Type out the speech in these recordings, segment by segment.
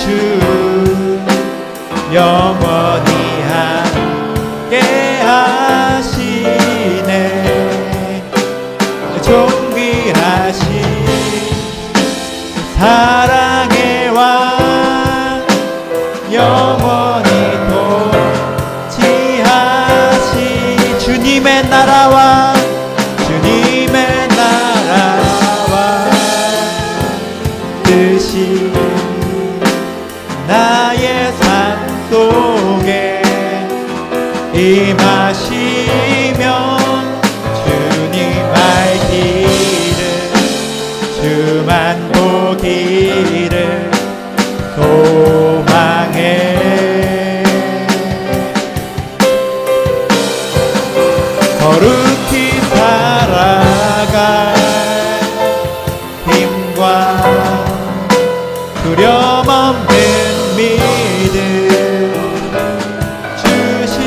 주 영원히 함께 하시네. 존귀하신 사랑의 왕 영원히 통치하시 주님의 나라와 주님의 나라와 뜻이 나의 삶 속에 임하시면 주님 알기를 주만 보기를 소망해. 거룩히 살아갈 힘과 두려움 없는 믿음 주신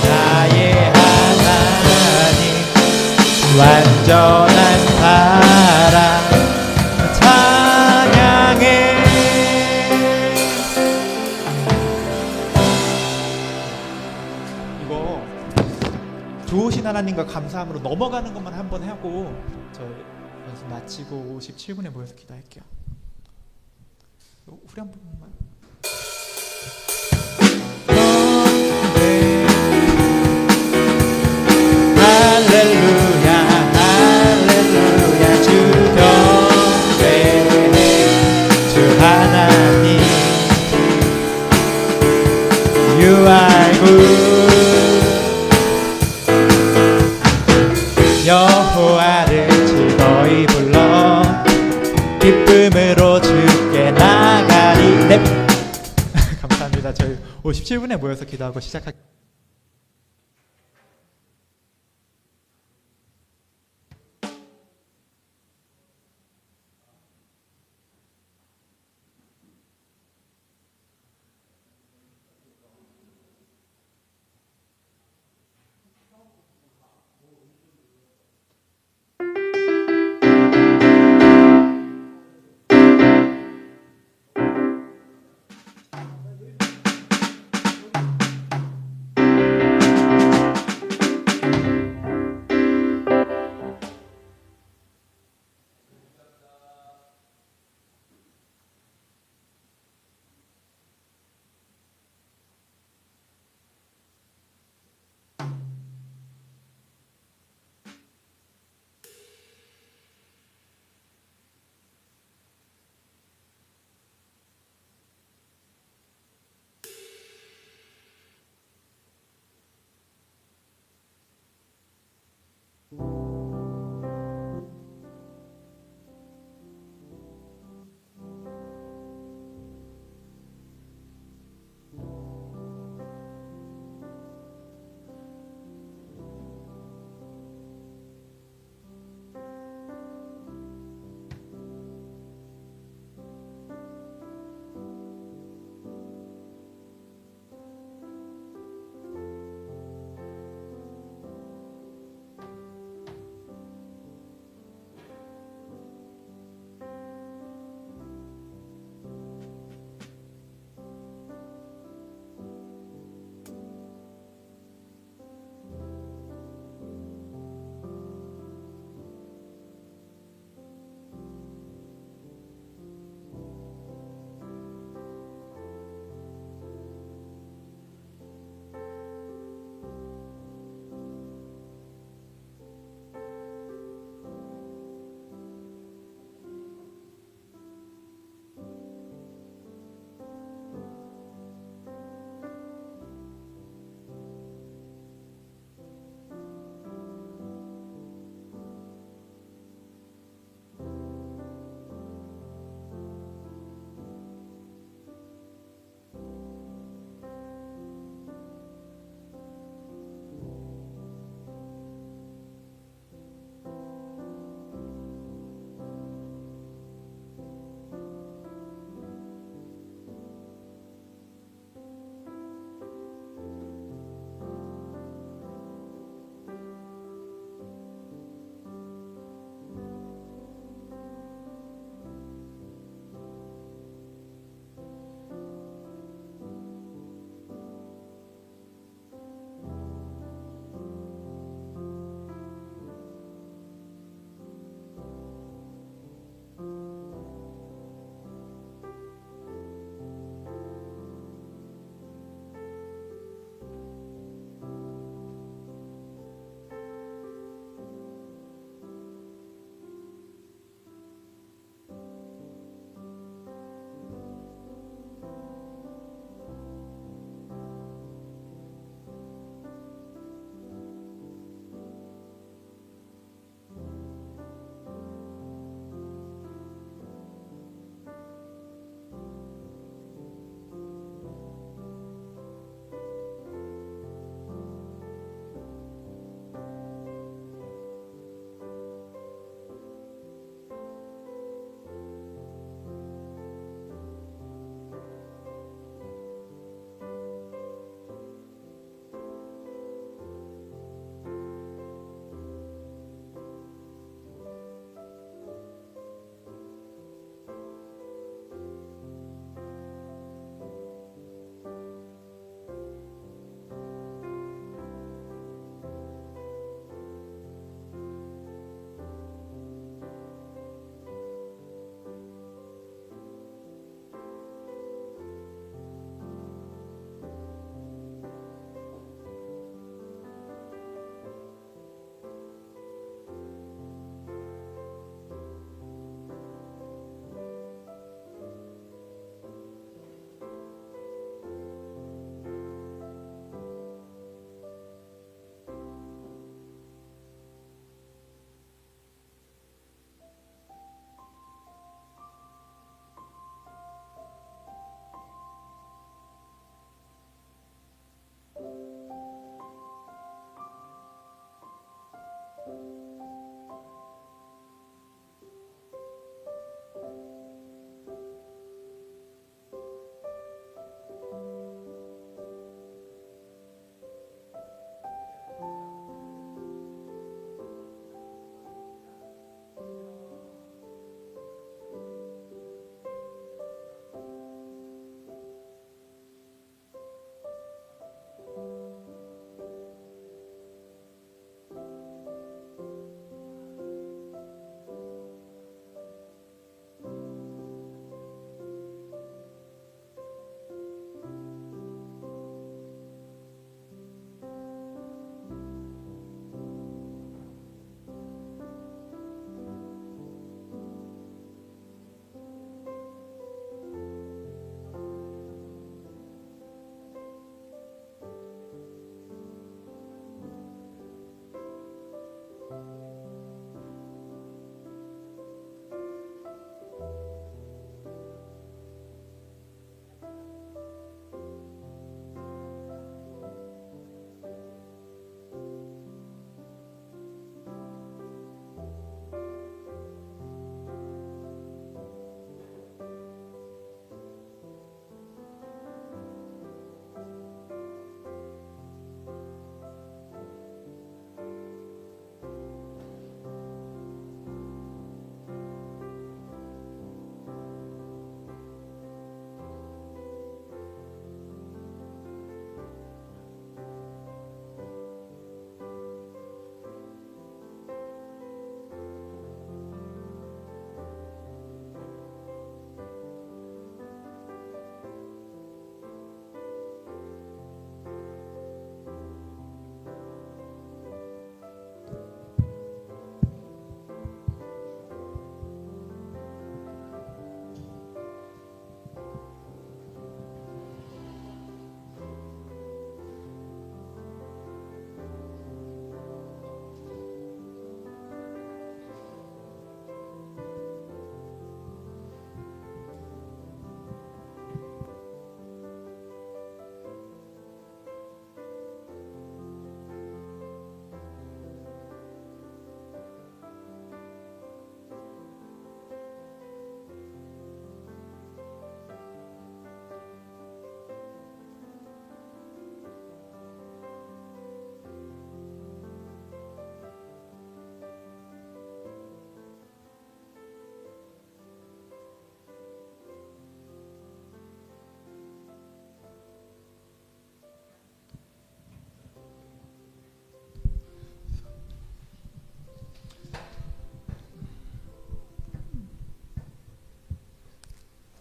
나의 하나님 완전한 사랑 찬양해. 이거 좋으신 하나님과 감사함으로 넘어가는 것만 한번 하고 저 연습 마치고 57분에 모여서 기도할게요. 후렴 부분만. 할렐루야 할렐루야 주 경배해 주 하나님 You are good. 여호와를 즐거이 불러 기쁨으로 주께 나가리. 네. 감사합니다. 저희 57분에 모여서 기도하고 시작할게요.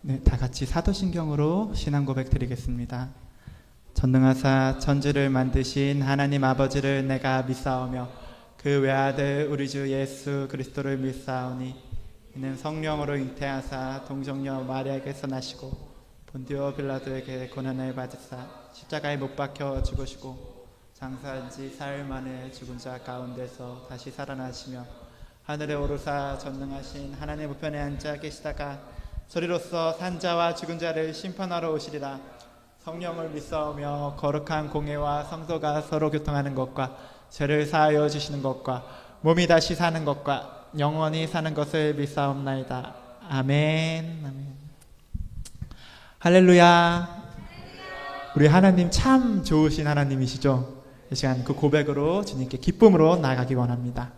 네, 다 같이 사도신경으로 신앙 고백 드리겠습니다. 전능하사 천지를 만드신 하나님 아버지를 내가 믿사오며 그 외아들 우리 주 예수 그리스도를 믿사오니 이는 성령으로 잉태하사 동정녀 마리아에게서 나시고 본디오 빌라도에게 고난을 받으사 십자가에 못 박혀 죽으시고 장사한 지 사흘 만에 죽은 자 가운데서 다시 살아나시며 하늘에 오르사 전능하신 하나님 우편에 앉아 계시다가 소리로써 산자와 죽은 자를 심판하러 오시리라. 성령을 믿사오며 거룩한 공예와 성도가 서로 교통하는 것과 죄를 사하여 주시는 것과 몸이 다시 사는 것과 영원히 사는 것을 믿사옵나이다. 아멘. 아멘. 할렐루야. 우리 하나님 참 좋으신 하나님이시죠. 이 시간 그 고백으로 주님께 기쁨으로 나아가기 원합니다.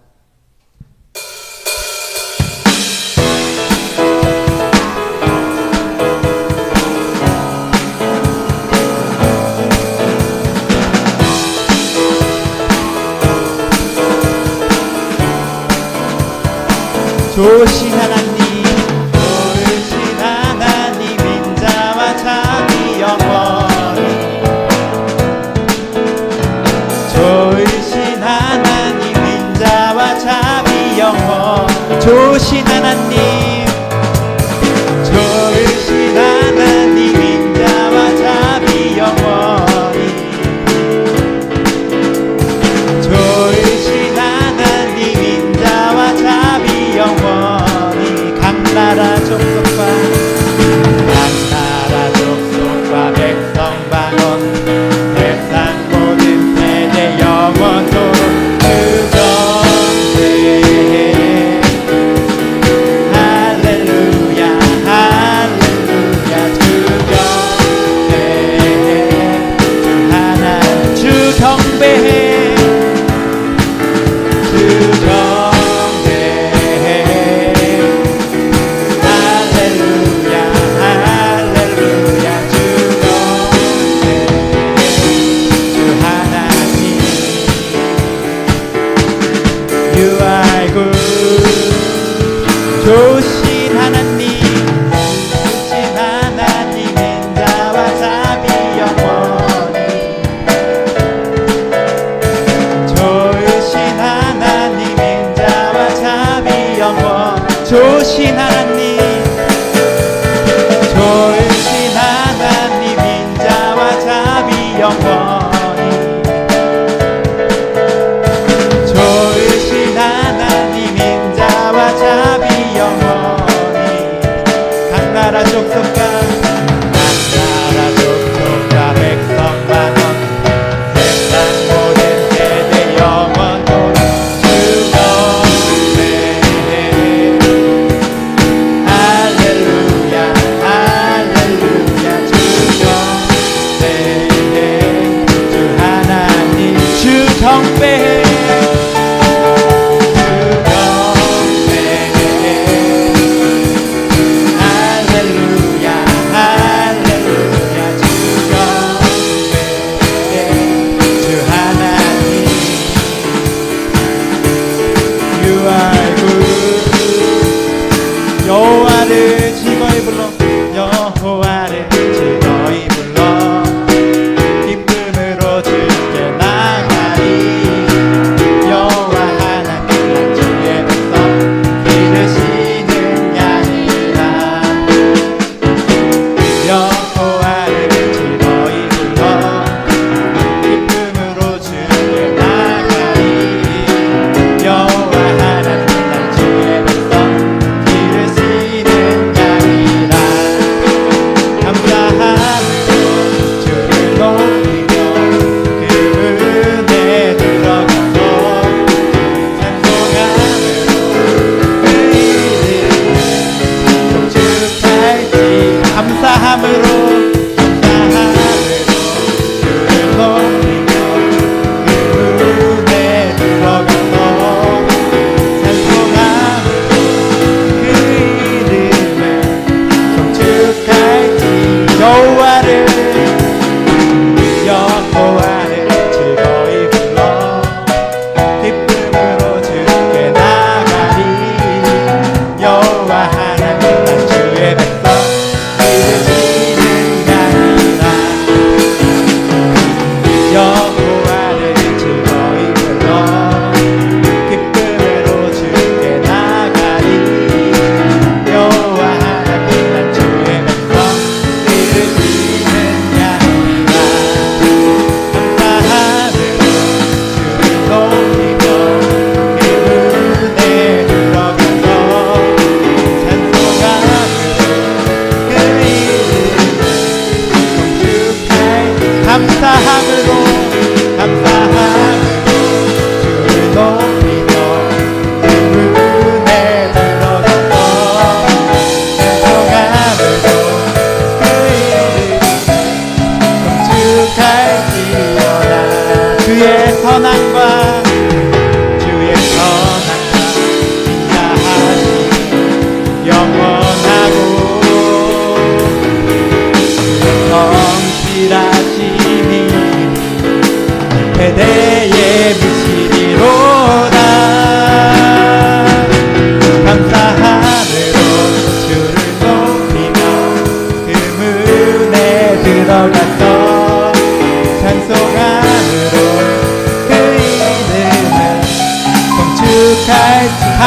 좋으신 하나님, 좋으신 하나님, 인자와 참이 영원히. 좋으신 하나님, 인자와 참이 영원. 좋으신 하나님, 좋으신 하나님, 인자와 참이 영원히. 좋으신 하나님, 인자와 참이 영원히. 강나라 족속과 백성 방언 세상 모든 세대 영원토록 주정대. 할렐루야 할렐루야 주정대. 주 하나 주 경배해 주정대. 좋으신 하나님, 좋으신 하나님, 인자와 참이 영원히. 좋으신 하나님, 인자와 참이 영원. 좋으신 하나님, 좋으신 하나님, 인자와 참이 영원히. 좋으신 하나님, 인자와 참이 영원히. 각나라 족속과 백성 만원 세상 모든 세대 영원토록 주정대. 할렐루야 할렐루야 주정대. 주 하나님 주 경배해 여호와를 즐거이 불러 여호와를 즐거이 불러 기쁨으로 주께 나가리. 여호와 하나님 주의 백성 기르시는 양이라. 여호와를 즐거이 불러 기쁨으로 주께 나가리. 여호와 하나님 주의 백성 감사함으로 주를 높이며 그 은혜 들어가서 찬송함으로 그 이름을 송축할지. 여호와를 즐거이 불러 기쁨으로 주께 나가리. 여호와 하나님 난 주의 백성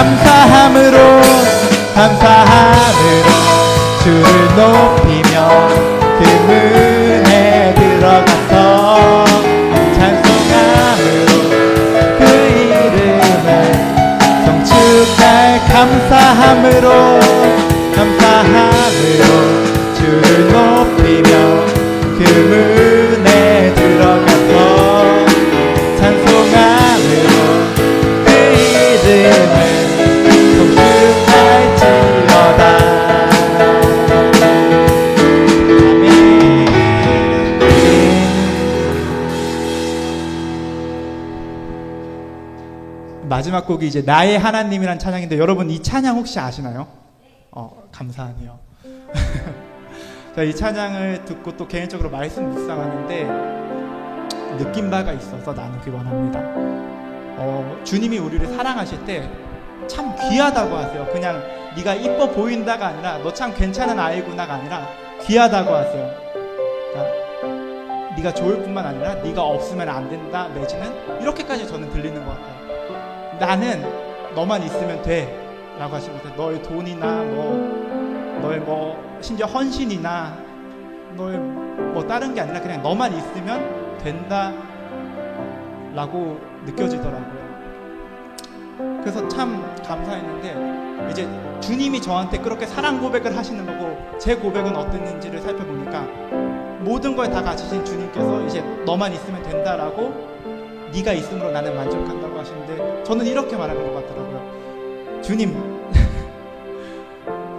감사함으로 주를 높이며 그 문에 들어가서 찬송함으로 그 이름을 성축할 감사함으로 주를 높이며 그 문에 들어가서 찬송함으로 그 이름을 성축할지어다. 아멘. 마지막 곡이 이제 나의 하나님이란 찬양인데 여러분 이 찬양 혹시 아시나요? 감사하네요. 이 찬양을 듣고 또 개인적으로 말씀 묵상하는데 느낀 바가 있어서 나누기 원합니다. 주님이 우리를 사랑하실 때 참 귀하다고 하세요. 그냥 네가 이뻐 보인다가 아니라 너 참 괜찮은 아이구나가 아니라 귀하다고 하세요. 그러니까 네가 좋을 뿐만 아니라 네가 없으면 안 된다 내지는 이렇게까지 저는 들리는 것 같아요. 나는 너만 있으면 돼 라고 하시면서 너의 돈이나 너의 심지어 헌신이나 너의 다른 게 아니라 그냥 너만 있으면 된다 라고 느껴지더라고요. 그래서 참 감사했는데 이제 주님이 저한테 그렇게 사랑 고백을 하시는 거고 제 고백은 어땠는지를 살펴보니까 모든 걸 다 가지신 주님께서 이제 너만 있으면 된다라고 네가 있음으로 나는 만족한다고 하시는데 저는 이렇게 말하는 것 같더라고요.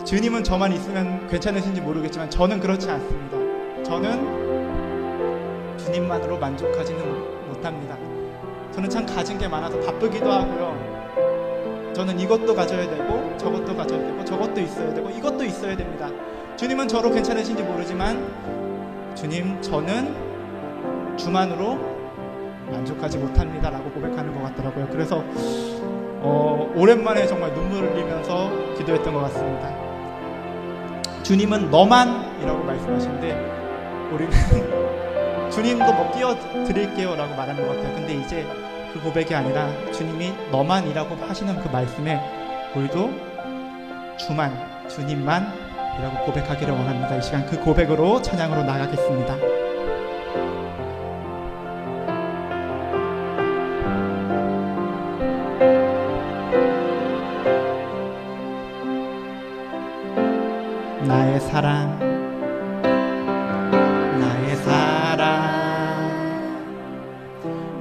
주님은 저만 있으면 괜찮으신지 모르겠지만 저는 그렇지 않습니다. 저는 주님만으로 만족하지는 못합니다. 저는 참 가진 게 많아서 바쁘기도 하고요. 저는 이것도 가져야 되고 저것도 가져야 되고 저것도 있어야 되고 이것도 있어야 됩니다. 주님은 저로 괜찮으신지 모르지만 주님 저는 주만으로 만족하지 못합니다 라고 고백하는 것 같더라고요. 그래서 오랜만에 정말 눈물을 흘리면서 기도했던 것 같습니다. 주님은 너만 이라고 말씀하시는데 우리는 주님도 끼워드릴게요 라고 말하는 것 같아요. 근데 이제 그 고백이 아니라 주님이 너만 이라고 하시는 그 말씀에 우리도 주님만 이라고 고백하기를 원합니다. 이 시간 그 고백으로 찬양으로 나가겠습니다. 나의 사랑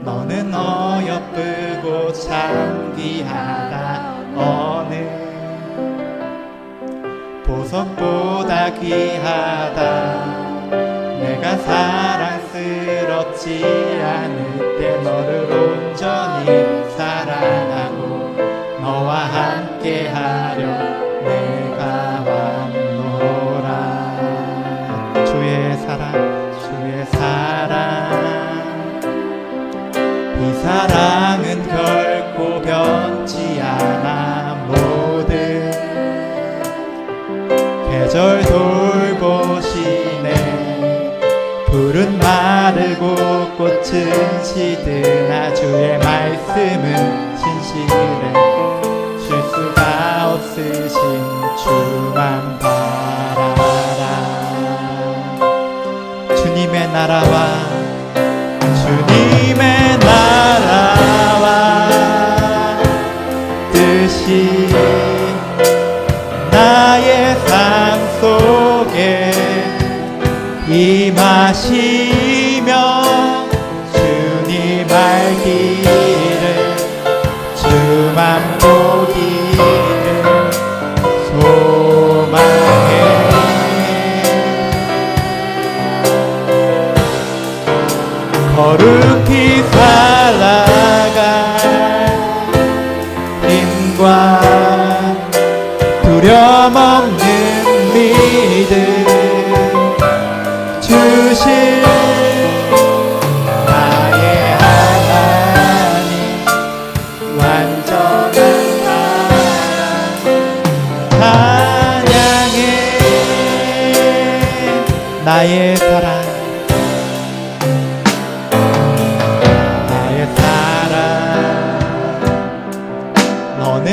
너는 어여쁘고 참 귀하다. 어느 보석보다 귀하다. 내가 사랑스럽지 않을 때 너를 온전히 사랑하고 너와 함께하려 내가 왔노라. 주의 사랑 이 사랑은 결코 변치 않아. 모든 계절 돌보시네. 푸른 마르고 꽃은 시드나 주의 말씀은 신실해. 쉴 수가 없으신 주만 바라라. 주님의 나라와 뜻이 나의 삶 속에 임하시며 주님 알기를 주만 보기를 소망해. 거룩히 살아갈 힘과 두려움 없는 믿음 주실 나의 하나님. 완전한 사랑 찬양해. 나의 사랑 너는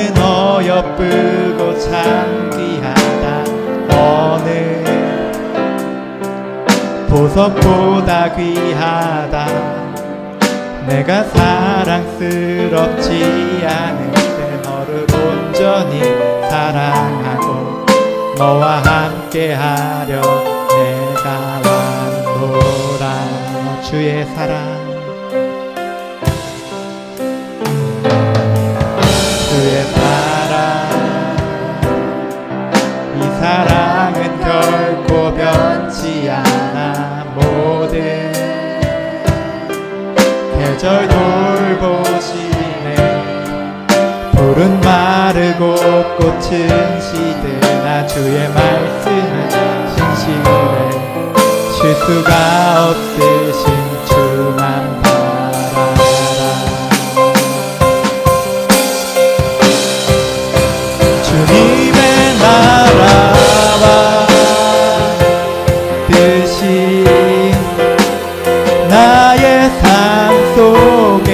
기쁘고 참 귀하다. 어느 보석보다 귀하다. 내가 사랑스럽지 않을 때 너를 온전히 사랑하고 너와 함께하려 내가 왔노라. 주의 사랑, 주의 사랑, 이 사랑은 결코 변치 않아. 모든 계절 돌보시네. 풀은 마르고 꽃은 시드나 주의 말씀은 신실해. 쉴 수가 없으신 주만 바라라. 주님의 나라와 뜻이 나의 삶 속에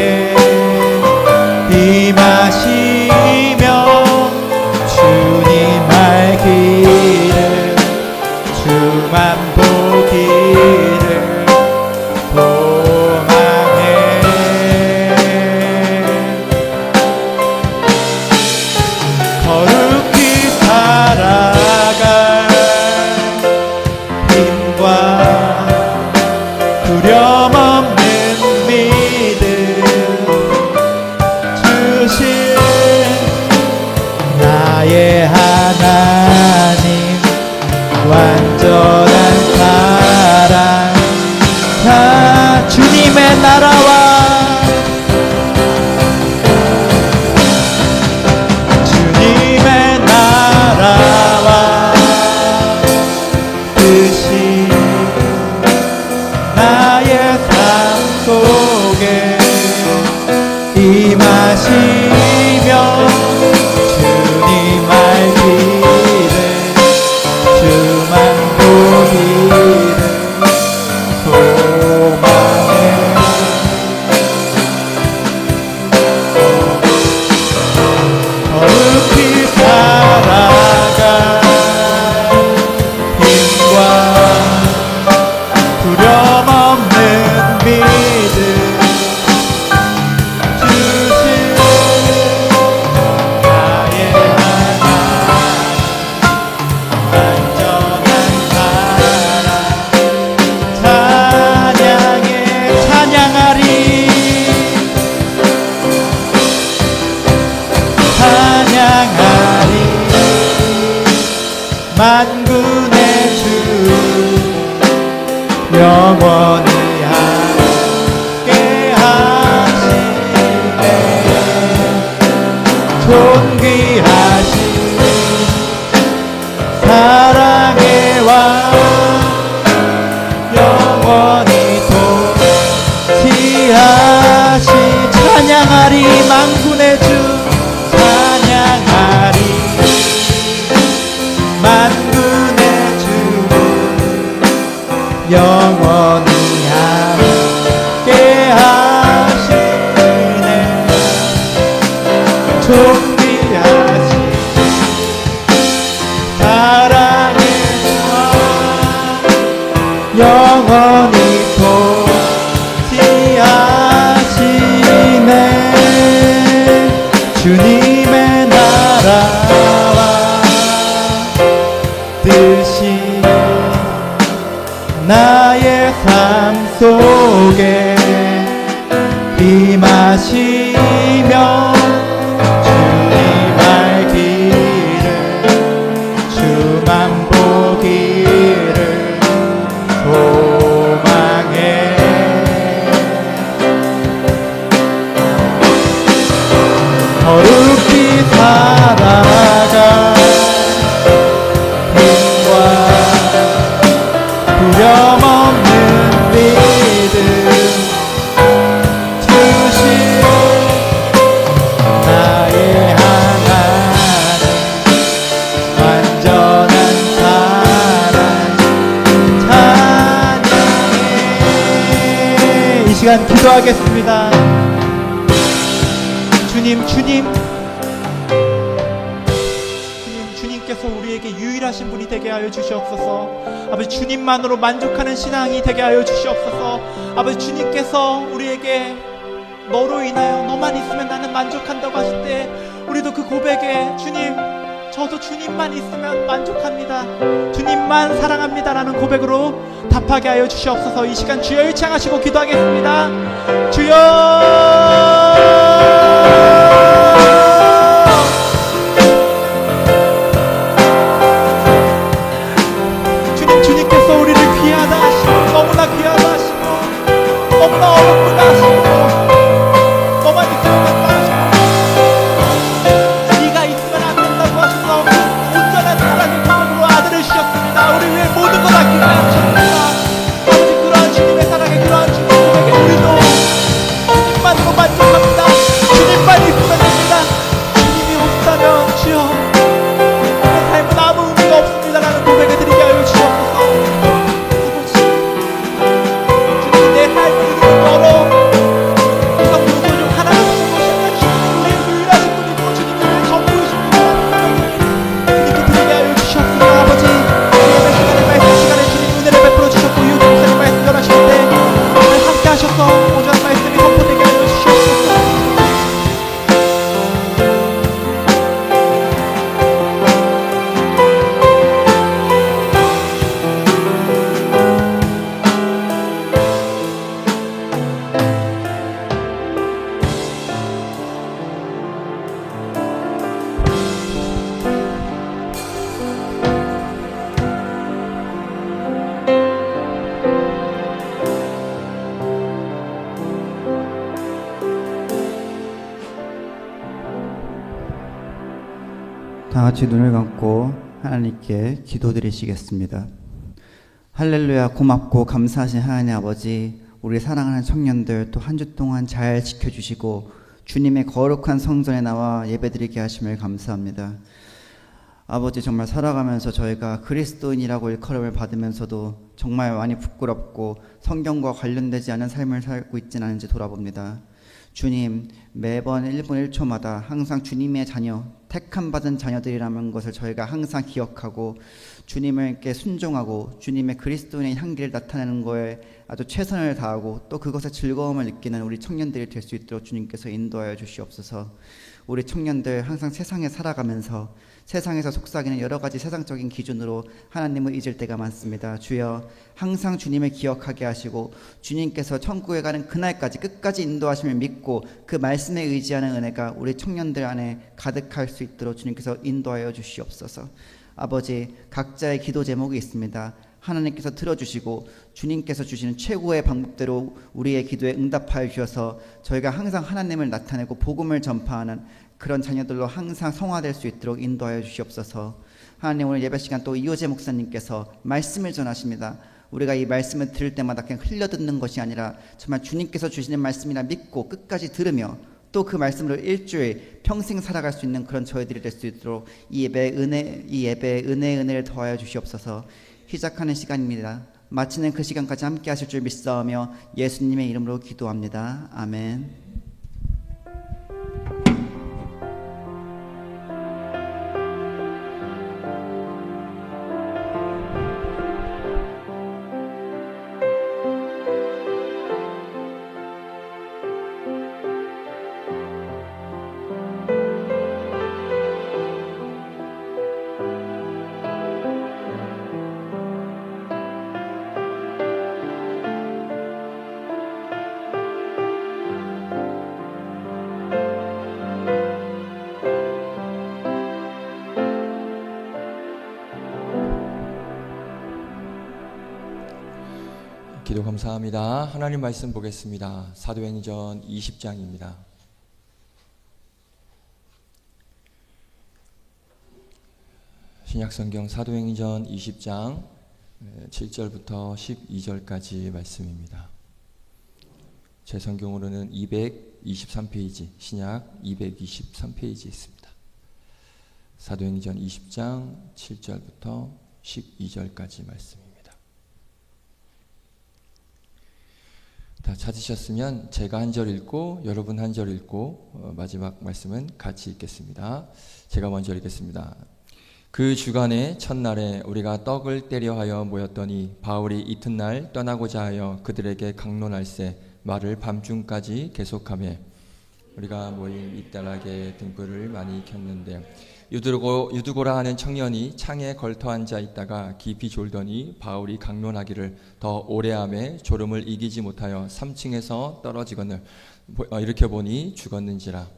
임하시며 주님 알기를 주만 보기를 소망해. 거룩히 살아갈 힘과 두려움 없는 믿음 주신 나의 하나님 완전한 사랑. 자, 주님의 나라와 주님의 나라와 뜻이 나의 삶 속에 임하시며 주님 알기를 주만 보기를 소망해. 거룩히 살아갈 힘과 두려움 없는 믿음 주신 나의 하나님 완전한 사랑. 찬양해 찬양하리 찬양하리. 만군의 주 영원히 함께 하시네. 존귀하신 사랑의 왕 영원히 통치하시. 찬양하리 만군의 주 찬양하리. 만군의 주 영원히 함께 하시네. 존귀하신 사랑의 왕 영원히 통치하시네. 주님의 나라와 뜻이 나의 삶 속에 임하시며 주님 알기를 주만 보기를 소망해. 거룩히 살아갈 힘과 두려움 없는 믿음 주신 나의 하나님 완전한 사랑. 찬양해. 이 시간 기도하겠습니다. 주님 되게 하여 주시옵소서. 아버지 주님만으로 만족하는 신앙이 되게 하여 주시옵소서. 아버지 주님께서 우리에게 너로 인하여 너만 있으면 나는 만족한다고 하실 때 우리도 그 고백에 주님 저도 주님만 있으면 만족합니다, 주님만 사랑합니다라는 고백으로 답하게 하여 주시옵소서. 이 시간 주여 일창하시고 기도하겠습니다. 주여 주님께서 우리를 귀하다 하시고 너무나 귀하다 하시고 너무나 어렵다 하시고 너만 있으면 된다 하시고 네가 있으면 안 된다고 하셔서 온전한 사랑의 마음으로 아들을 주셨습니다. 우리 위해 모든 걸 아끼게 하셨습니다. 아버지 그러한 주님의 사랑에 그러한 주님의 고백에 우리도 주님만으로 만족합니다. 주님만 있으면 됩니다. 주님이 없다면 주여 내 삶은 아무 의미가 없습니다라는 고백을 드리게 하여 주시옵소서. 다 같이 눈을 감고 하나님께 기도드리시겠습니다. 할렐루야. 고맙고 감사하신 하나님 아버지, 우리 사랑하는 청년들 또 한 주 동안 잘 지켜주시고 주님의 거룩한 성전에 나와 예배드리게 하심을 감사합니다. 아버지, 정말 살아가면서 저희가 그리스도인이라고 일컬음을 받으면서도 정말 많이 부끄럽고 성경과 관련되지 않은 삶을 살고 있지는 않은지 돌아봅니다. 주님, 매번 1분 1초마다 항상 주님의 자녀, 택함받은 자녀들이라는 것을 저희가 항상 기억하고 주님께 순종하고 주님의 그리스도인의 향기를 나타내는 거에 아주 최선을 다하고 또 그것에 즐거움을 느끼는 우리 청년들이 될 수 있도록 주님께서 인도하여 주시옵소서. 우리 청년들 항상 세상에 살아가면서 세상에서 속삭이는 여러 가지 세상적인 기준으로 하나님을 잊을 때가 많습니다. 주여, 항상 주님을 기억하게 하시고 주님께서 천국에 가는 그날까지 끝까지 인도하심을 믿고 그 말씀에 의지하는 은혜가 우리 청년들 안에 가득할 수 있도록 주님께서 인도하여 주시옵소서. 아버지, 각자의 기도 제목이 있습니다. 하나님께서 들어주시고 주님께서 주시는 최고의 방법대로 우리의 기도에 응답하여 주셔서 저희가 항상 하나님을 나타내고 복음을 전파하는 그런 자녀들로 항상 성화될 수 있도록 인도하여 주시옵소서. 하나님, 오늘 예배 시간 또 이호재 목사님께서 말씀을 전하십니다. 우리가 이 말씀을 들을 때마다 그냥 흘려듣는 것이 아니라 정말 주님께서 주시는 말씀이라 믿고 끝까지 들으며 또 그 말씀으로 일주일 평생 살아갈 수 있는 그런 저희들이 될 수 있도록 이 예배의 은혜를 더하여 주시옵소서. 시작하는 시간입니다. 마치는 그 시간까지 함께 하실 줄 믿사오며 예수님의 이름으로 기도합니다. 아멘. 기도 감사합니다. 하나님 말씀 보겠습니다. 사도행전 20장입니다. 신약성경 사도행전 20장 7절부터 12절까지 말씀입니다. 제 성경으로는 223페이지, 신약 223페이지 있습니다. 사도행전 20장 7절부터 12절까지 말씀입니다. 다 찾으셨으면 제가 한 절 읽고 여러분 한 절 읽고 마지막 말씀은 같이 읽겠습니다. 제가 먼저 읽겠습니다. 그 주간의 첫날에 우리가 떡을 떼려 하여 모였더니 바울이 이튿날 떠나고자 하여 그들에게 강론할세 말을 밤중까지 계속하며 우리가 모인 이따락에 등불을 많이 켰는데 유두고라 하는 청년이 창에 걸터 앉아 있다가 깊이 졸더니 바울이 강론하기를 더 오래함에 졸음을 이기지 못하여 3층에서 떨어지거늘 이렇게 보니 죽었는지라.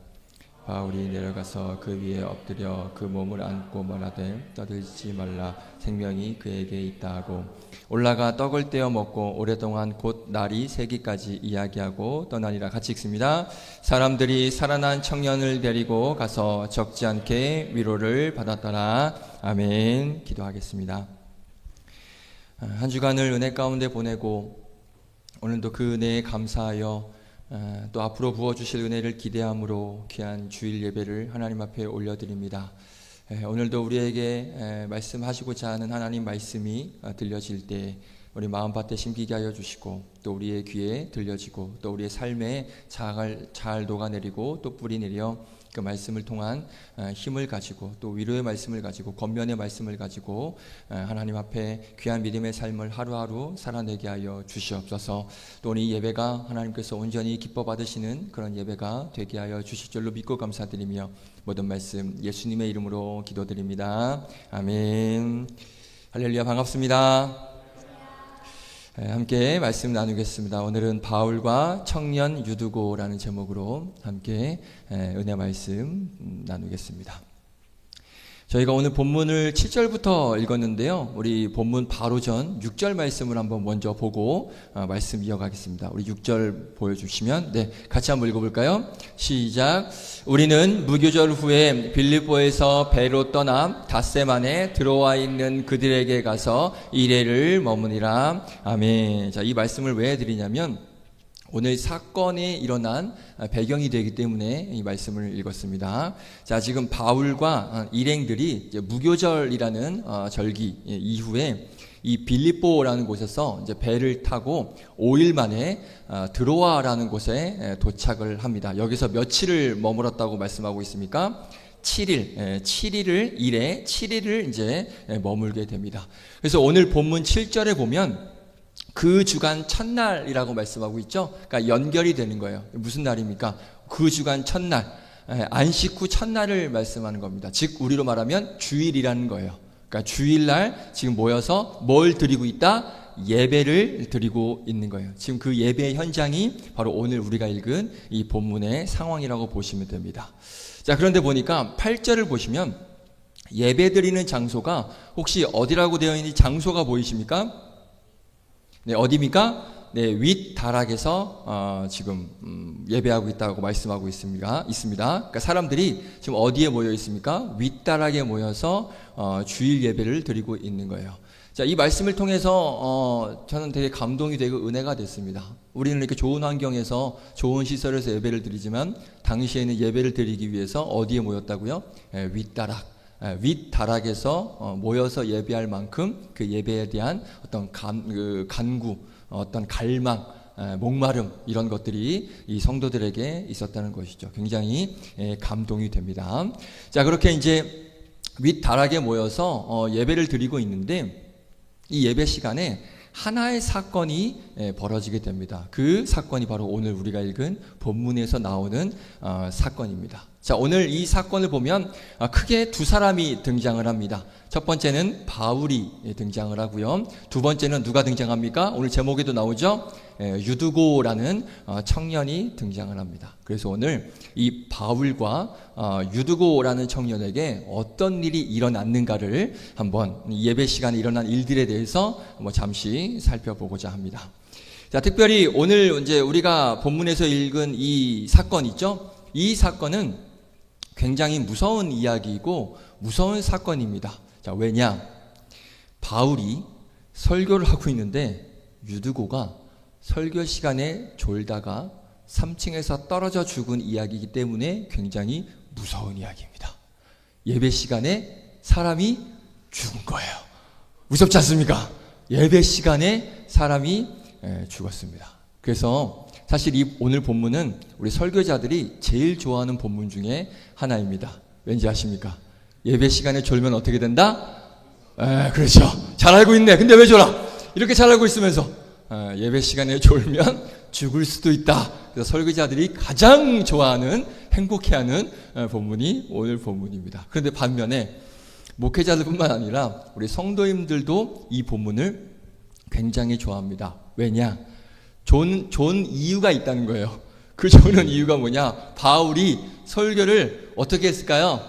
바울이 내려가서 그 위에 엎드려 그 몸을 안고 말하되 떠들지 말라 생명이 그에게 있다 하고 올라가 떡을 떼어 먹고 오랫동안 곧 날이 새기까지 이야기하고 떠나니라. 같이 읽습니다. 사람들이 살아난 청년을 데리고 가서 적지 않게 위로를 받았더라. 아멘. 기도하겠습니다. 한 주간을 은혜 가운데 보내고 오늘도 그 은혜에 감사하여 또 앞으로 부어주실 은혜를 기대함으로 귀한 주일 예배를 하나님 앞에 올려드립니다. 오늘도 우리에게 말씀하시고자 하는 하나님 말씀이 들려질 때 우리 마음밭에 심기게 하여 주시고 또 우리의 귀에 들려지고 또 우리의 삶에 잘 녹아내리고 또 뿌리 내려 그 말씀을 통한 힘을 가지고 또 위로의 말씀을 가지고 권면의 말씀을 가지고 하나님 앞에 귀한 믿음의 삶을 하루하루 살아내게 하여 주시옵소서. 또 오늘 이 예배가 하나님께서 온전히 기뻐 받으시는 그런 예배가 되게 하여 주실 줄로 믿고 감사드리며 모든 말씀 예수님의 이름으로 기도드립니다. 아멘. 할렐루야. 반갑습니다. 함께 말씀 나누겠습니다. 오늘은 바울과 청년 유두고라는 제목으로 함께 은혜 말씀 나누겠습니다. 저희가 오늘 본문을 7절부터 읽었는데요. 우리 본문 바로 전 6절 말씀을 한번 먼저 보고 말씀 이어가겠습니다. 우리 6절 보여주시면 같이 한번 읽어볼까요? 시작. 우리는 무교절 후에 빌립보에서 배로 떠나 닷새만에 들어와 있는 그들에게 가서 이래를 머무니라. 아멘. 자, 이 말씀을 왜 드리냐면 오늘 사건이 일어난 배경이 되기 때문에 이 말씀을 읽었습니다. 자, 지금 바울과 일행들이 이제 무교절이라는 절기 이후에 이 빌립보라는 곳에서 이제 배를 타고 5일 만에 드로아라는 곳에 도착을 합니다. 여기서 며칠을 머물었다고 말씀하고 있습니까? 7일을 일에 7일을 이제 머물게 됩니다. 그래서 오늘 본문 7절에 보면 그 주간 첫날이라고 말씀하고 있죠. 그러니까 연결이 되는 거예요. 무슨 날입니까? 그 주간 첫날, 안식 후 첫날을 말씀하는 겁니다. 즉 우리로 말하면 주일이라는 거예요. 그러니까 주일날 지금 모여서 뭘 드리고 있다? 예배를 드리고 있는 거예요. 지금 그 예배의 현장이 바로 오늘 우리가 읽은 이 본문의 상황이라고 보시면 됩니다. 자, 그런데 보니까 8절을 보시면 예배 드리는 장소가 혹시 어디라고 되어 있는지 장소가 보이십니까? 네, 어디입니까? 네, 윗 다락에서 지금 예배하고 있다고 말씀하고 있습니다. 그러니까 사람들이 지금 어디에 모여 있습니까? 윗 다락에 모여서 주일 예배를 드리고 있는 거예요. 자, 이 말씀을 통해서 저는 되게 감동이 되고 은혜가 됐습니다. 우리는 이렇게 좋은 환경에서 좋은 시설에서 예배를 드리지만 당시에는 예배를 드리기 위해서 어디에 모였다고요? 윗 다락. 윗 다락에서 모여서 예배할 만큼 그 예배에 대한 어떤 간구, 어떤 갈망, 목마름 이런 것들이 이 성도들에게 있었다는 것이죠. 굉장히 감동이 됩니다. 자, 그렇게 이제 윗 다락에 모여서 예배를 드리고 있는데 이 예배 시간에 하나의 사건이 벌어지게 됩니다. 그 사건이 바로 오늘 우리가 읽은 본문에서 나오는 사건입니다. 자, 오늘 이 사건을 보면 크게 두 사람이 등장을 합니다. 첫 번째는 바울이 등장을 하고요. 두 번째는 누가 등장합니까? 오늘 제목에도 나오죠. 유두고라는 청년이 등장을 합니다. 그래서 오늘 이 바울과 유두고라는 청년에게 어떤 일이 일어났는가를 한번 예배 시간에 일어난 일들에 대해서 잠시 살펴보고자 합니다. 자, 특별히 오늘 이제 우리가 본문에서 읽은 이 사건 있죠? 이 사건은 굉장히 무서운 이야기이고 무서운 사건입니다. 자, 왜냐? 바울이 설교를 하고 있는데 유두고가 설교 시간에 졸다가 3층에서 떨어져 죽은 이야기이기 때문에 굉장히 무서운 이야기입니다. 예배 시간에 사람이 죽은 거예요. 무섭지 않습니까? 예배 시간에 사람이 죽었습니다. 그래서 사실 이 오늘 본문은 우리 설교자들이 제일 좋아하는 본문 중에 하나입니다. 왠지 아십니까? 예배 시간에 졸면 어떻게 된다? 그렇죠. 잘 알고 있네. 근데 왜 졸아? 이렇게 잘 알고 있으면서 예배 시간에 졸면 죽을 수도 있다. 그래서 설교자들이 가장 좋아하는, 행복해하는 본문이 오늘 본문입니다. 그런데 반면에 목회자들뿐만 아니라 우리 성도님들도 이 본문을 굉장히 좋아합니다. 왜냐? 좋은 이유가 있다는 거예요. 그 좋은 이유가 뭐냐? 바울이 설교를 어떻게 했을까요?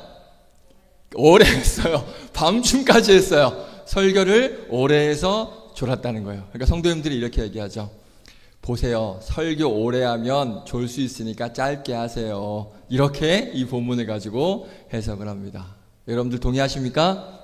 오래 했어요. 밤중까지 했어요. 설교를 오래 해서 졸았다는 거예요. 그러니까 성도님들이 이렇게 얘기하죠. 보세요. 설교 오래 하면 졸 수 있으니까 짧게 하세요. 이렇게 이 본문을 가지고 해석을 합니다. 여러분들 동의하십니까?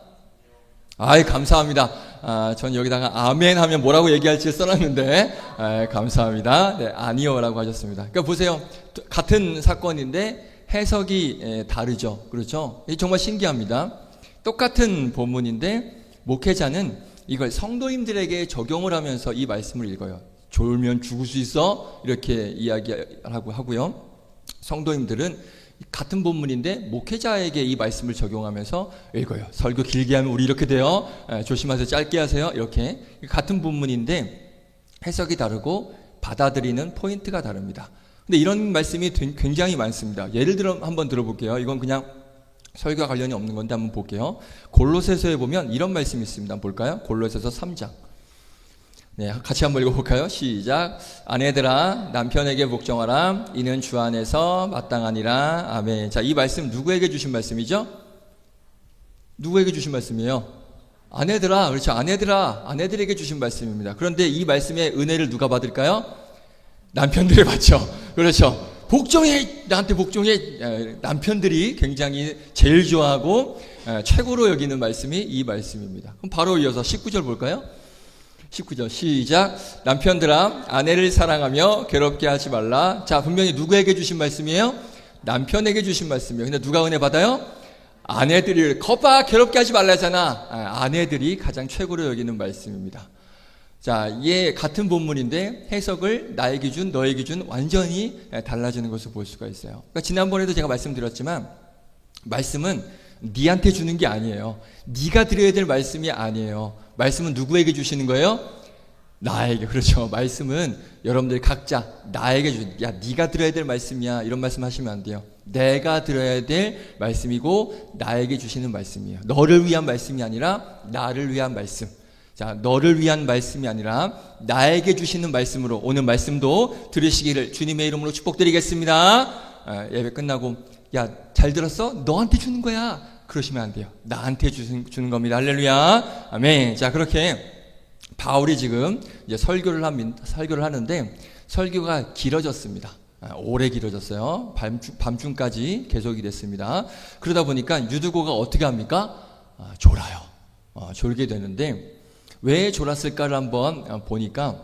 아이, 감사합니다. 전 여기다가 아멘 하면 뭐라고 얘기할지 써놨는데, 감사합니다. 네, 아니요라고 하셨습니다. 그러니까 보세요. 같은 사건인데 해석이 다르죠. 그렇죠? 이게 정말 신기합니다. 똑같은 본문인데 목회자는 이걸 성도님들에게 적용을 하면서 이 말씀을 읽어요. 졸면 죽을 수 있어? 이렇게 이야기하고 하고요. 성도님들은 같은 본문인데 목회자에게 이 말씀을 적용하면서 읽어요. 설교 길게 하면 우리 이렇게 돼요. 조심하세요. 짧게 하세요. 이렇게. 같은 본문인데 해석이 다르고 받아들이는 포인트가 다릅니다. 근데 이런 말씀이 굉장히 많습니다. 예를 들어 한번 들어볼게요. 이건 그냥 설교와 관련이 없는 건데 한번 볼게요. 골로새서에 보면 이런 말씀이 있습니다. 한번 볼까요? 골로새서 3장. 네, 같이 한번 읽어볼까요? 시작. 아내들아 남편에게 복종하라. 이는 주 안에서 마땅하니라. 아멘. 자, 이 말씀 누구에게 주신 말씀이죠? 누구에게 주신 말씀이에요? 아내들아. 그렇죠. 아내들에게 주신 말씀입니다. 그런데 이 말씀의 은혜를 누가 받을까요? 남편들이 받죠. 그렇죠. 복종해. 나한테 복종해. 남편들이 굉장히 제일 좋아하고 최고로 여기는 말씀이 이 말씀입니다. 그럼 바로 이어서 19절 볼까요? 19절 시작. 남편들아 아내를 사랑하며 괴롭게 하지 말라. 자, 분명히 누구에게 주신 말씀이에요? 남편에게 주신 말씀이에요. 근데 누가 은혜 받아요? 아내들이. 거봐, 괴롭게 하지 말라잖아. 아내들이 가장 최고로 여기는 말씀입니다. 자, 이게 같은 본문인데 해석을 나의 기준, 너의 기준 완전히 달라지는 것을 볼 수가 있어요. 그러니까 지난번에도 제가 말씀드렸지만 말씀은 니한테 주는 게 아니에요. 네가 드려야 될 말씀이 아니에요. 말씀은 누구에게 주시는 거예요? 나에게. 그렇죠. 말씀은 여러분들 각자 나에게 야, 네가 들어야 될 말씀이야. 이런 말씀 하시면 안 돼요. 내가 들어야 될 말씀이고 나에게 주시는 말씀이에요. 너를 위한 말씀이 아니라 나를 위한 말씀. 자, 너를 위한 말씀이 아니라 나에게 주시는 말씀으로 오늘 말씀도 들으시기를 주님의 이름으로 축복드리겠습니다. 예배 끝나고 야, 잘 들었어? 너한테 주는 거야. 그러시면 안 돼요. 나한테 주는 겁니다. 할렐루야. 아멘. 자, 그렇게 바울이 지금 이제 설교를 하는데 설교가 길어졌습니다. 오래 길어졌어요. 밤중까지 계속이 됐습니다. 그러다 보니까 유두고가 어떻게 합니까? 졸아요. 졸게 되는데 왜 졸았을까를 한번 보니까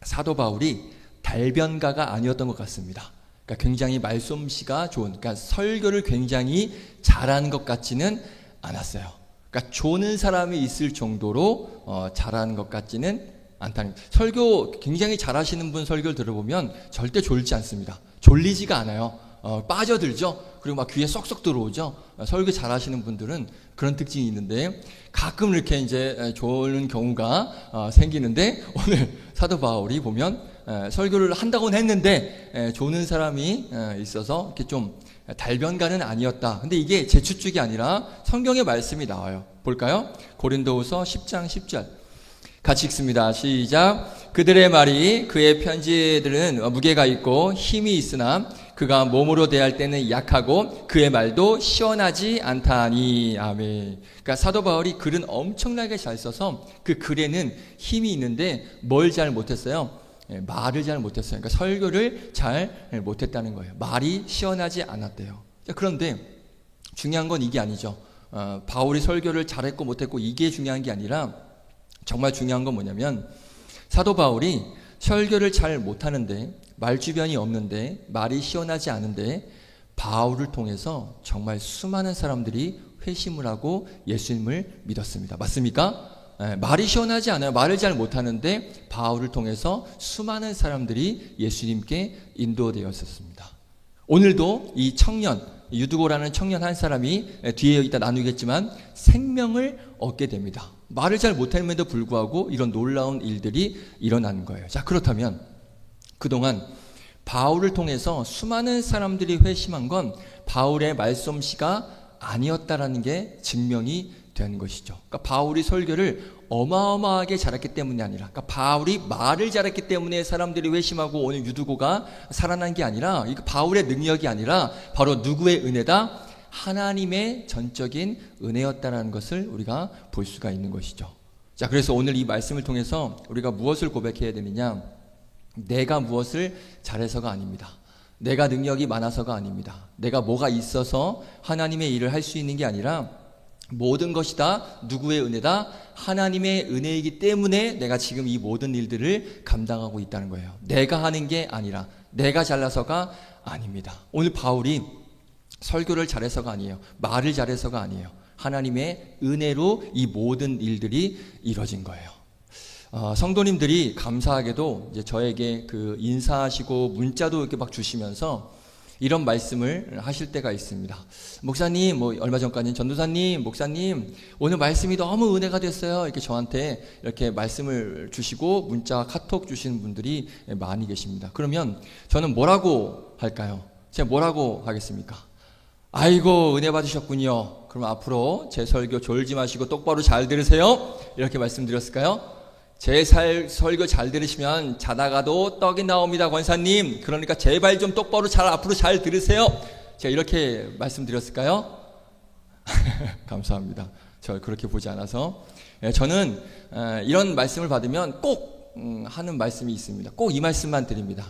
사도 바울이 달변가가 아니었던 것 같습니다. 그러니까 굉장히 말솜씨가 좋은, 그러니까 설교를 굉장히 잘하는 것 같지는 않았어요. 그러니까 조는 사람이 있을 정도로 잘하는 것 같지는 않다는. 설교 굉장히 잘하시는 분 설교를 들어보면 절대 졸지 않습니다. 졸리지가 않아요. 빠져들죠. 그리고 막 귀에 쏙쏙 들어오죠. 설교 잘하시는 분들은 그런 특징이 있는데 가끔 이렇게 이제 졸는 경우가 생기는데 오늘 사도 바울이 보면 설교를 한다고는 했는데 조는 사람이 있어서 이렇게 좀 달변가는 아니었다. 근데 이게 제 추측이 아니라 성경의 말씀이 나와요. 볼까요? 고린도후서 10장 10절 같이 읽습니다. 시작. 그들의 말이 그의 편지들은 무게가 있고 힘이 있으나 그가 몸으로 대할 때는 약하고 그의 말도 시원하지 않다니. 아멘. 그러니까 사도 바울이 글은 엄청나게 잘 써서 그 글에는 힘이 있는데 뭘 잘 못했어요? 말을 잘 못했어요. 그러니까 설교를 잘 못했다는 거예요. 말이 시원하지 않았대요. 그런데 중요한 건 이게 아니죠. 바울이 설교를 잘했고 못했고 이게 중요한 게 아니라 정말 중요한 건 뭐냐면 사도 바울이 설교를 잘 못하는데 말주변이 없는데 말이 시원하지 않은데 바울을 통해서 정말 수많은 사람들이 회심을 하고 예수님을 믿었습니다. 맞습니까? 말이 시원하지 않아요. 말을 잘 못하는데 바울을 통해서 수많은 사람들이 예수님께 인도되었었습니다. 오늘도 이 청년, 유두고라는 청년 한 사람이 뒤에 이따 나누겠지만 생명을 얻게 됩니다. 말을 잘 못함에도 불구하고 이런 놀라운 일들이 일어나는 거예요. 자, 그렇다면 그동안 바울을 통해서 수많은 사람들이 회심한 건 바울의 말솜씨가 아니었다라는 게 증명이 되는 것이죠. 그러니까 바울이 설교를 어마어마하게 잘했기 때문이 아니라, 그러니까 바울이 말을 잘했기 때문에 사람들이 회심하고 오늘 유두고가 살아난 게 아니라, 이거 바울의 능력이 아니라 바로 누구의 은혜다? 하나님의 전적인 은혜였다라는 것을 우리가 볼 수가 있는 것이죠. 자, 그래서 오늘 이 말씀을 통해서 우리가 무엇을 고백해야 되느냐? 내가 무엇을 잘해서가 아닙니다. 내가 능력이 많아서가 아닙니다. 내가 뭐가 있어서 하나님의 일을 할 수 있는 게 아니라 모든 것이 다 누구의 은혜다? 하나님의 은혜이기 때문에 내가 지금 이 모든 일들을 감당하고 있다는 거예요. 내가 하는 게 아니라, 내가 잘나서가 아닙니다. 오늘 바울이 설교를 잘해서가 아니에요. 말을 잘해서가 아니에요. 하나님의 은혜로 이 모든 일들이 이루어진 거예요. 성도님들이 감사하게도 이제 저에게 그 인사하시고 문자도 이렇게 막 주시면서 이런 말씀을 하실 때가 있습니다. 목사님, 뭐 얼마 전까지는 전도사님, 목사님, 오늘 말씀이 너무 은혜가 됐어요. 이렇게 저한테 이렇게 말씀을 주시고 문자, 카톡 주시는 분들이 많이 계십니다. 그러면 저는 뭐라고 할까요? 제가 뭐라고 하겠습니까? 아이고, 은혜 받으셨군요. 그럼 앞으로 제 설교 졸지 마시고 똑바로 잘 들으세요. 이렇게 말씀드렸을까요? 제 설교 잘 들으시면 자다가도 떡이 나옵니다, 권사님. 그러니까 제발 좀 똑바로 앞으로 잘 들으세요. 제가 이렇게 말씀드렸을까요? 감사합니다. 저 그렇게 보지 않아서. 저는 이런 말씀을 받으면 꼭 하는 말씀이 있습니다. 꼭 이 말씀만 드립니다.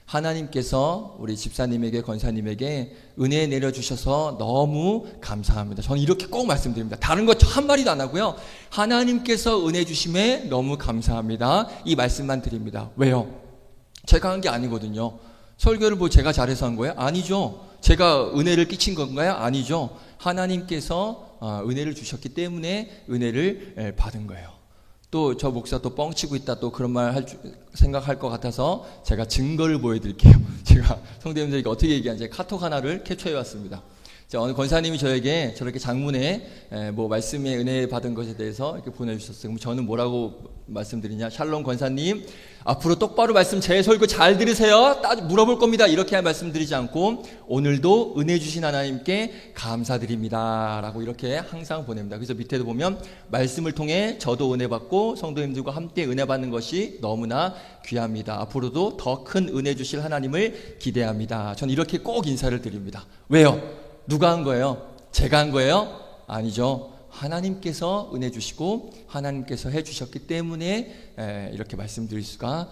하나님께서 우리 집사님에게, 권사님에게 은혜 내려주셔서 너무 감사합니다. 저는 이렇게 꼭 말씀드립니다. 다른 거 한 마디도 안 하고요. 하나님께서 은혜 주심에 너무 감사합니다. 이 말씀만 드립니다. 왜요? 제가 한 게 아니거든요. 설교를 뭐 제가 잘해서 한 거예요? 아니죠. 제가 은혜를 끼친 건가요? 아니죠. 하나님께서 은혜를 주셨기 때문에 은혜를 받은 거예요. 또 저 목사 또 뻥치고 있다 또 그런 말 생각할 것 같아서 제가 증거를 보여드릴게요. 제가 성도님들에게 어떻게 얘기하는지 카톡 하나를 캡처해 왔습니다. 자, 오늘 권사님이 저에게 저렇게 장문에 뭐 말씀에 은혜 받은 것에 대해서 이렇게 보내주셨어요. 그럼 저는 뭐라고 말씀드리냐? 샬롬 권사님, 앞으로 똑바로 말씀 제 설교 잘 들으세요. 물어볼 겁니다. 이렇게 말씀드리지 않고 오늘도 은혜 주신 하나님께 감사드립니다 라고 이렇게 항상 보냅니다. 그래서 밑에도 보면 말씀을 통해 저도 은혜 받고 성도님들과 함께 은혜 받는 것이 너무나 귀합니다. 앞으로도 더 큰 은혜 주실 하나님을 기대합니다. 전 이렇게 꼭 인사를 드립니다. 왜요? 누가 한 거예요? 제가 한 거예요? 아니죠. 하나님께서 은혜 주시고 하나님께서 해주셨기 때문에 이렇게 말씀드릴 수가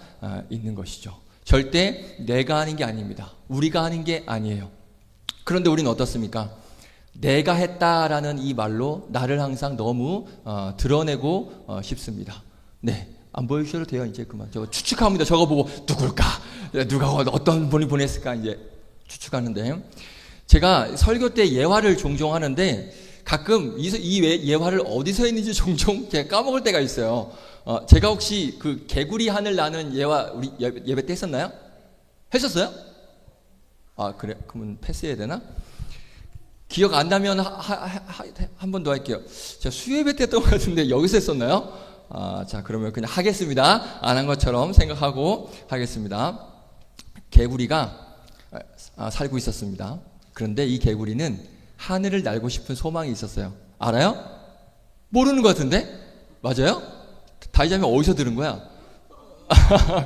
있는 것이죠. 절대 내가 하는 게 아닙니다. 우리가 하는 게 아니에요. 그런데 우리는 어떻습니까? 내가 했다라는 이 말로 나를 항상 너무 드러내고 싶습니다. 네, 안 보여주셔도 돼요. 이제 그만. 저거 추측합니다. 저거 보고 누굴까? 누가 어떤 분이 보냈을까? 이제 추측하는데, 제가 설교 때 예화를 종종 하는데 가끔 이 예화를 어디서 했는지 종종 제가 까먹을 때가 있어요. 제가 혹시 그 개구리 하늘 나는 예화 우리 예배 때 했었나요? 했었어요? 아, 그래? 그러면 패스해야 되나? 기억 안 나면 한 번 더 할게요. 제가 수요예배 때 했던 것 같은데 여기서 했었나요? 자, 그러면 그냥 하겠습니다. 안 한 것처럼 생각하고 하겠습니다. 개구리가 살고 있었습니다. 그런데 이 개구리는 하늘을 날고 싶은 소망이 있었어요. 알아요? 모르는 것 같은데? 맞아요? 다이자면 어디서 들은 거야?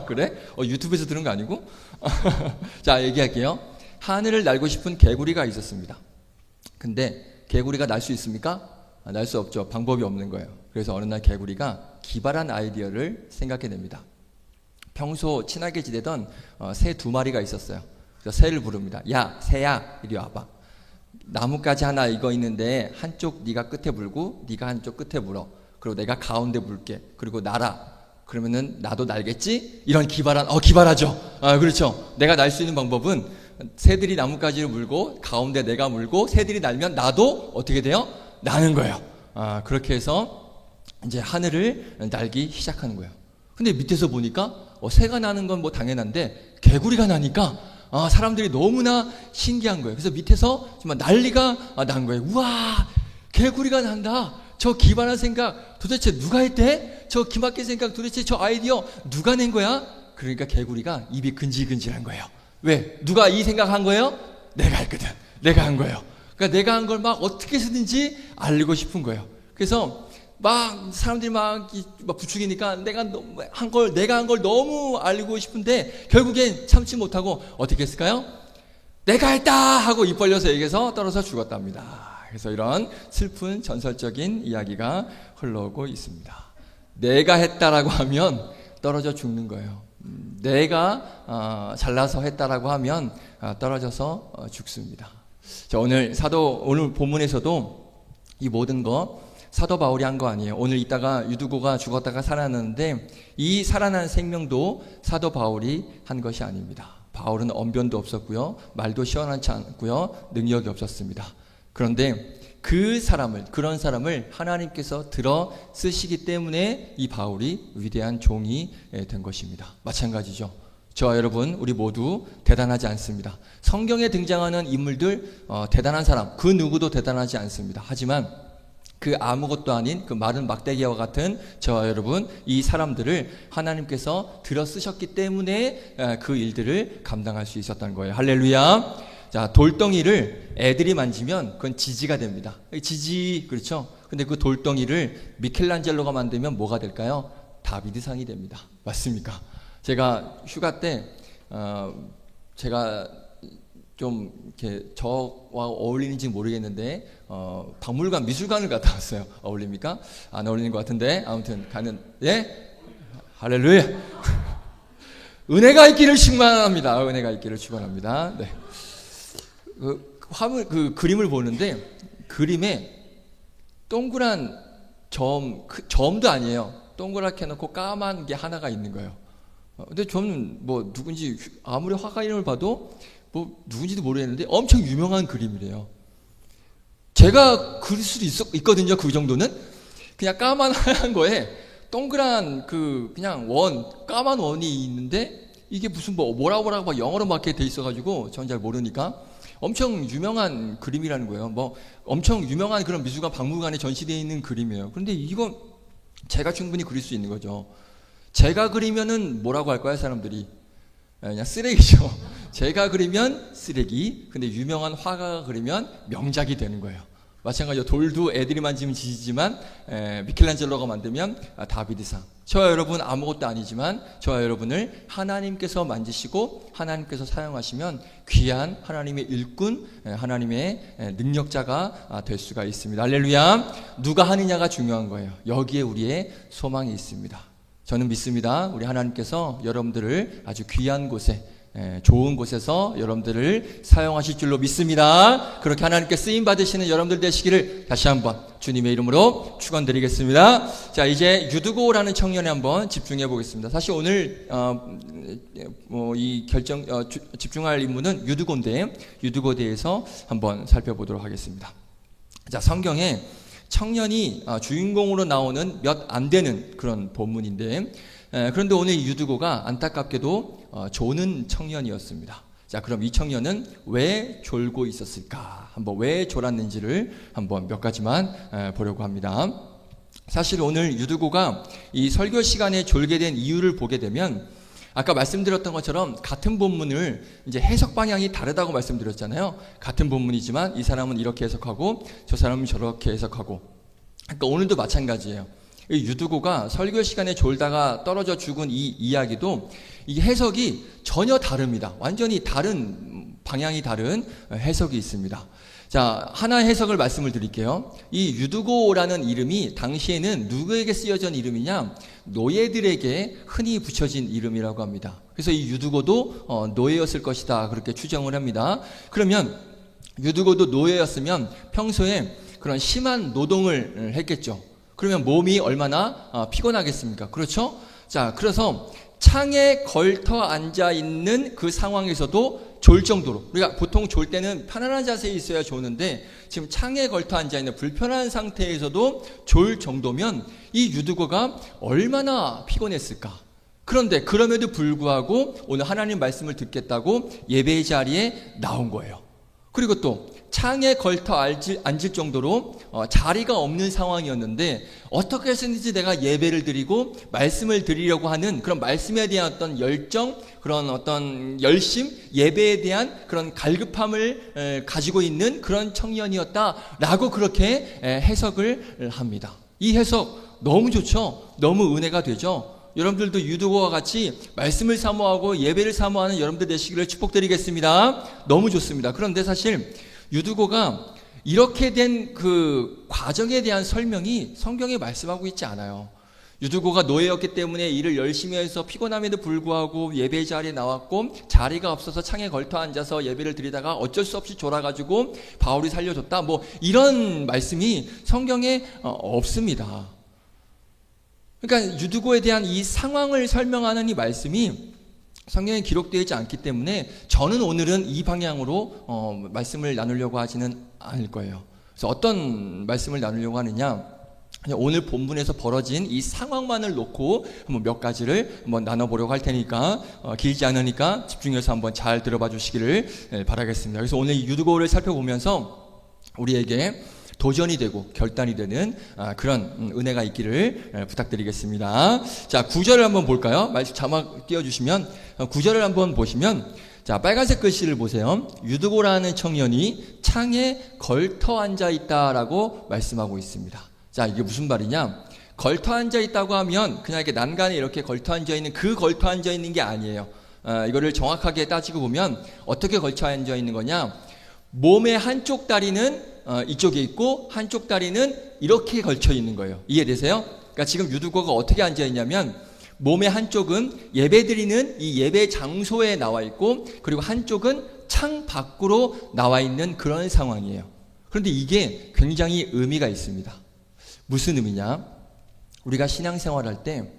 그래? 유튜브에서 들은 거 아니고? 자, 얘기할게요. 하늘을 날고 싶은 개구리가 있었습니다. 근데 개구리가 날 수 있습니까? 날 수 없죠. 방법이 없는 거예요. 그래서 어느 날 개구리가 기발한 아이디어를 생각해냅니다. 평소 친하게 지내던 새 2마리가 있었어요. 그래서 새를 부릅니다. 야, 새야, 이리 와봐. 나뭇가지 하나 이거 있는데 한쪽 네가 끝에 물고 네가 한쪽 끝에 물어. 그리고 내가 가운데 물게. 그리고 날아. 그러면은 나도 날겠지? 이런 기발하죠. 그렇죠. 내가 날 수 있는 방법은 새들이 나뭇가지를 물고 가운데 내가 물고 새들이 날면 나도 어떻게 돼요? 나는 거예요. 그렇게 해서 이제 하늘을 날기 시작하는 거예요. 근데 밑에서 보니까 새가 나는 건 뭐 당연한데 개구리가 나니까 사람들이 너무나 신기한 거예요. 그래서 밑에서 정말 난리가 난 거예요. 우와, 개구리가 난다. 저 기발한 생각 도대체 누가 했대? 저 기막힌 생각 도대체 저 아이디어 누가 낸 거야? 그러니까 개구리가 입이 근질근질한 거예요. 왜? 누가 이 생각한 거예요? 내가 했거든. 내가 한 거예요. 그러니까 내가 한 걸 막 어떻게 해서든지 알리고 싶은 거예요. 그래서 막 사람들이 막 부추기니까 내가 한 걸 너무 알리고 싶은데 결국엔 참지 못하고 어떻게 했을까요? 내가 했다 하고 입 벌려서 얘기해서 떨어져 죽었답니다. 그래서 이런 슬픈 전설적인 이야기가 흘러오고 있습니다. 내가 했다라고 하면 떨어져 죽는 거예요. 내가 잘나서 했다라고 하면 떨어져서 죽습니다. 자, 오늘 본문에서도 이 모든 거 사도 바울이 한 거 아니에요. 오늘 이따가 유두고가 죽었다가 살아났는데 이 살아난 생명도 사도 바울이 한 것이 아닙니다. 바울은 언변도 없었고요, 말도 시원하지 않고요, 능력이 없었습니다. 그런데 그런 사람을 하나님께서 들어 쓰시기 때문에 이 바울이 위대한 종이 된 것입니다. 마찬가지죠. 저와 여러분, 우리 모두 대단하지 않습니다. 성경에 등장하는 인물들, 대단한 사람, 그 누구도 대단하지 않습니다. 하지만 그 아무것도 아닌 그 마른 막대기와 같은 저와 여러분, 이 사람들을 하나님께서 들어 쓰셨기 때문에 그 일들을 감당할 수 있었던 거예요. 할렐루야. 자, 돌덩이를 애들이 만지면 그건 지지가 됩니다. 지지, 그렇죠? 근데 그 돌덩이를 미켈란젤로가 만들면 뭐가 될까요? 다비드상이 됩니다. 맞습니까? 제가 휴가 때 제가 좀 이렇게 저와 어울리는지 모르겠는데 박물관, 미술관을 갔다 왔어요. 어울립니까? 안 어울리는 것 같은데 아무튼 예? 할렐루야. 은혜가 있기를 축원합니다. 은혜가 있기를 축원합니다. 네. 그 그림을 보는데 그림에 동그란 점도 아니에요. 동그랗게 해놓고 까만 게 하나가 있는 거예요. 근데 저는 뭐 누군지 아무리 화가 이름을 봐도 뭐 누군지도 모르겠는데 엄청 유명한 그림이래요. 제가 그릴 수도 있거든요. 그 정도는 그냥 까만 하얀 거에 동그란 그냥 까만 원이 있는데 이게 무슨 뭐라고 막 영어로 막 돼 있어가지고 전 잘 모르니까 엄청 유명한 그림이라는 거예요. 뭐 엄청 유명한 그런 미술관 박물관에 전시되어 있는 그림이에요. 그런데 이건 제가 충분히 그릴 수 있는 거죠. 제가 그리면은 뭐라고 할까요, 사람들이? 그냥 쓰레기죠. 제가 그리면 쓰레기. 근데 유명한 화가가 그리면 명작이 되는 거예요. 마찬가지로 돌도 애들이 만지면 지지지만 미켈란젤로가 만들면 다비드상. 저와 여러분 아무것도 아니지만 저와 여러분을 하나님께서 만지시고 하나님께서 사용하시면 귀한 하나님의 일꾼, 하나님의 능력자가 될 수가 있습니다. 할렐루야. 누가 하느냐가 중요한 거예요. 여기에 우리의 소망이 있습니다. 저는 믿습니다. 우리 하나님께서 여러분들을 아주 귀한 곳에, 좋은 곳에서 여러분들을 사용하실 줄로 믿습니다. 그렇게 하나님께 쓰임 받으시는 여러분들 되시기를 다시 한번 주님의 이름으로 축원드리겠습니다. 자, 이제 유두고라는 청년에 한번 집중해 보겠습니다. 사실 오늘 집중할 인물은 유두고인데 유두고에 대해서 한번 살펴보도록 하겠습니다. 자, 성경에 청년이 주인공으로 나오는 몇 안 되는 그런 본문인데 그런데 오늘 유두고가 안타깝게도 조는 청년이었습니다. 자, 그럼 이 청년은 왜 졸고 있었을까? 한번 왜 졸았는지를 한번 몇 가지만 보려고 합니다. 사실 오늘 유두고가 이 설교 시간에 졸게 된 이유를 보게 되면 아까 말씀드렸던 것처럼 같은 본문을 이제 해석 방향이 다르다고 말씀드렸잖아요. 같은 본문이지만 이 사람은 이렇게 해석하고 저 사람은 저렇게 해석하고. 그러니까 오늘도 마찬가지예요. 유두고가 설교 시간에 졸다가 떨어져 죽은 이 이야기도 이 해석이 전혀 다릅니다. 완전히 다른 방향이 다른 해석이 있습니다. 자, 하나의 해석을 말씀을 드릴게요. 이 유두고라는 이름이 당시에는 누구에게 쓰여진 이름이냐? 노예들에게 흔히 붙여진 이름이라고 합니다. 그래서 이 유두고도 노예였을 것이다, 그렇게 추정을 합니다. 그러면 유두고도 노예였으면 평소에 그런 심한 노동을 했겠죠. 그러면 몸이 얼마나 피곤하겠습니까? 그렇죠? 자, 그래서 창에 걸터 앉아 있는 그 상황에서도 졸 정도로, 우리가 보통 졸 때는 편안한 자세에 있어야 좋은데 지금 창에 걸터 앉아 있는 불편한 상태에서도 졸 정도면 이 유두고가 얼마나 피곤했을까? 그런데 그럼에도 불구하고 오늘 하나님 말씀을 듣겠다고 예배의 자리에 나온 거예요. 그리고 또 창에 걸터 앉을 정도로 자리가 없는 상황이었는데 어떻게 해서든지 내가 예배를 드리고 말씀을 드리려고 하는 그런 말씀에 대한 어떤 열정, 그런 어떤 열심, 예배에 대한 그런 갈급함을 가지고 있는 그런 청년이었다라고 그렇게 해석을 합니다. 이 해석 너무 좋죠? 너무 은혜가 되죠? 여러분들도 유두고와 같이 말씀을 사모하고 예배를 사모하는 여러분들 되시기를 축복드리겠습니다. 너무 좋습니다. 그런데 사실 유두고가 이렇게 된 그 과정에 대한 설명이 성경에 말씀하고 있지 않아요. 유두고가 노예였기 때문에 일을 열심히 해서 피곤함에도 불구하고 예배 자리에 나왔고 자리가 없어서 창에 걸터 앉아서 예배를 드리다가 어쩔 수 없이 졸아가지고 바울이 살려줬다. 뭐 이런 말씀이 성경에 없습니다. 그러니까 유두고에 대한 이 상황을 설명하는 이 말씀이 성경에 기록되어 있지 않기 때문에 저는 오늘은 이 방향으로 말씀을 나누려고 하지는 않을 거예요. 그래서 어떤 말씀을 나누려고 하느냐, 그냥 오늘 본문에서 벌어진 이 상황만을 놓고 한번 몇 가지를 한번 나눠보려고 할 테니까 길지 않으니까 집중해서 한번 잘 들어봐 주시기를 바라겠습니다. 그래서 오늘 이 유두고를 살펴보면서 우리에게 도전이 되고 결단이 되는 그런 은혜가 있기를 부탁드리겠습니다. 자, 9절을 한번 볼까요? 말씀 자막 띄워주시면 9절을 한번 보시면, 자, 빨간색 글씨를 보세요. 유두고라는 청년이 창에 걸터 앉아 있다라고 말씀하고 있습니다. 자, 이게 무슨 말이냐? 걸터 앉아 있다고 하면 그냥 이렇게 난간에 이렇게 걸터 앉아 있는 그 걸터 앉아 있는 게 아니에요. 이거를 정확하게 따지고 보면 어떻게 걸쳐 앉아 있는 거냐? 몸의 한쪽 다리는 이쪽에 있고 한쪽 다리는 이렇게 걸쳐 있는 거예요. 이해되세요? 그러니까 지금 유두고가 어떻게 앉아 있냐면 몸의 한쪽은 예배 드리는 이 예배 장소에 나와 있고 그리고 한쪽은 창 밖으로 나와 있는 그런 상황이에요. 그런데 이게 굉장히 의미가 있습니다. 무슨 의미냐? 우리가 신앙생활할 때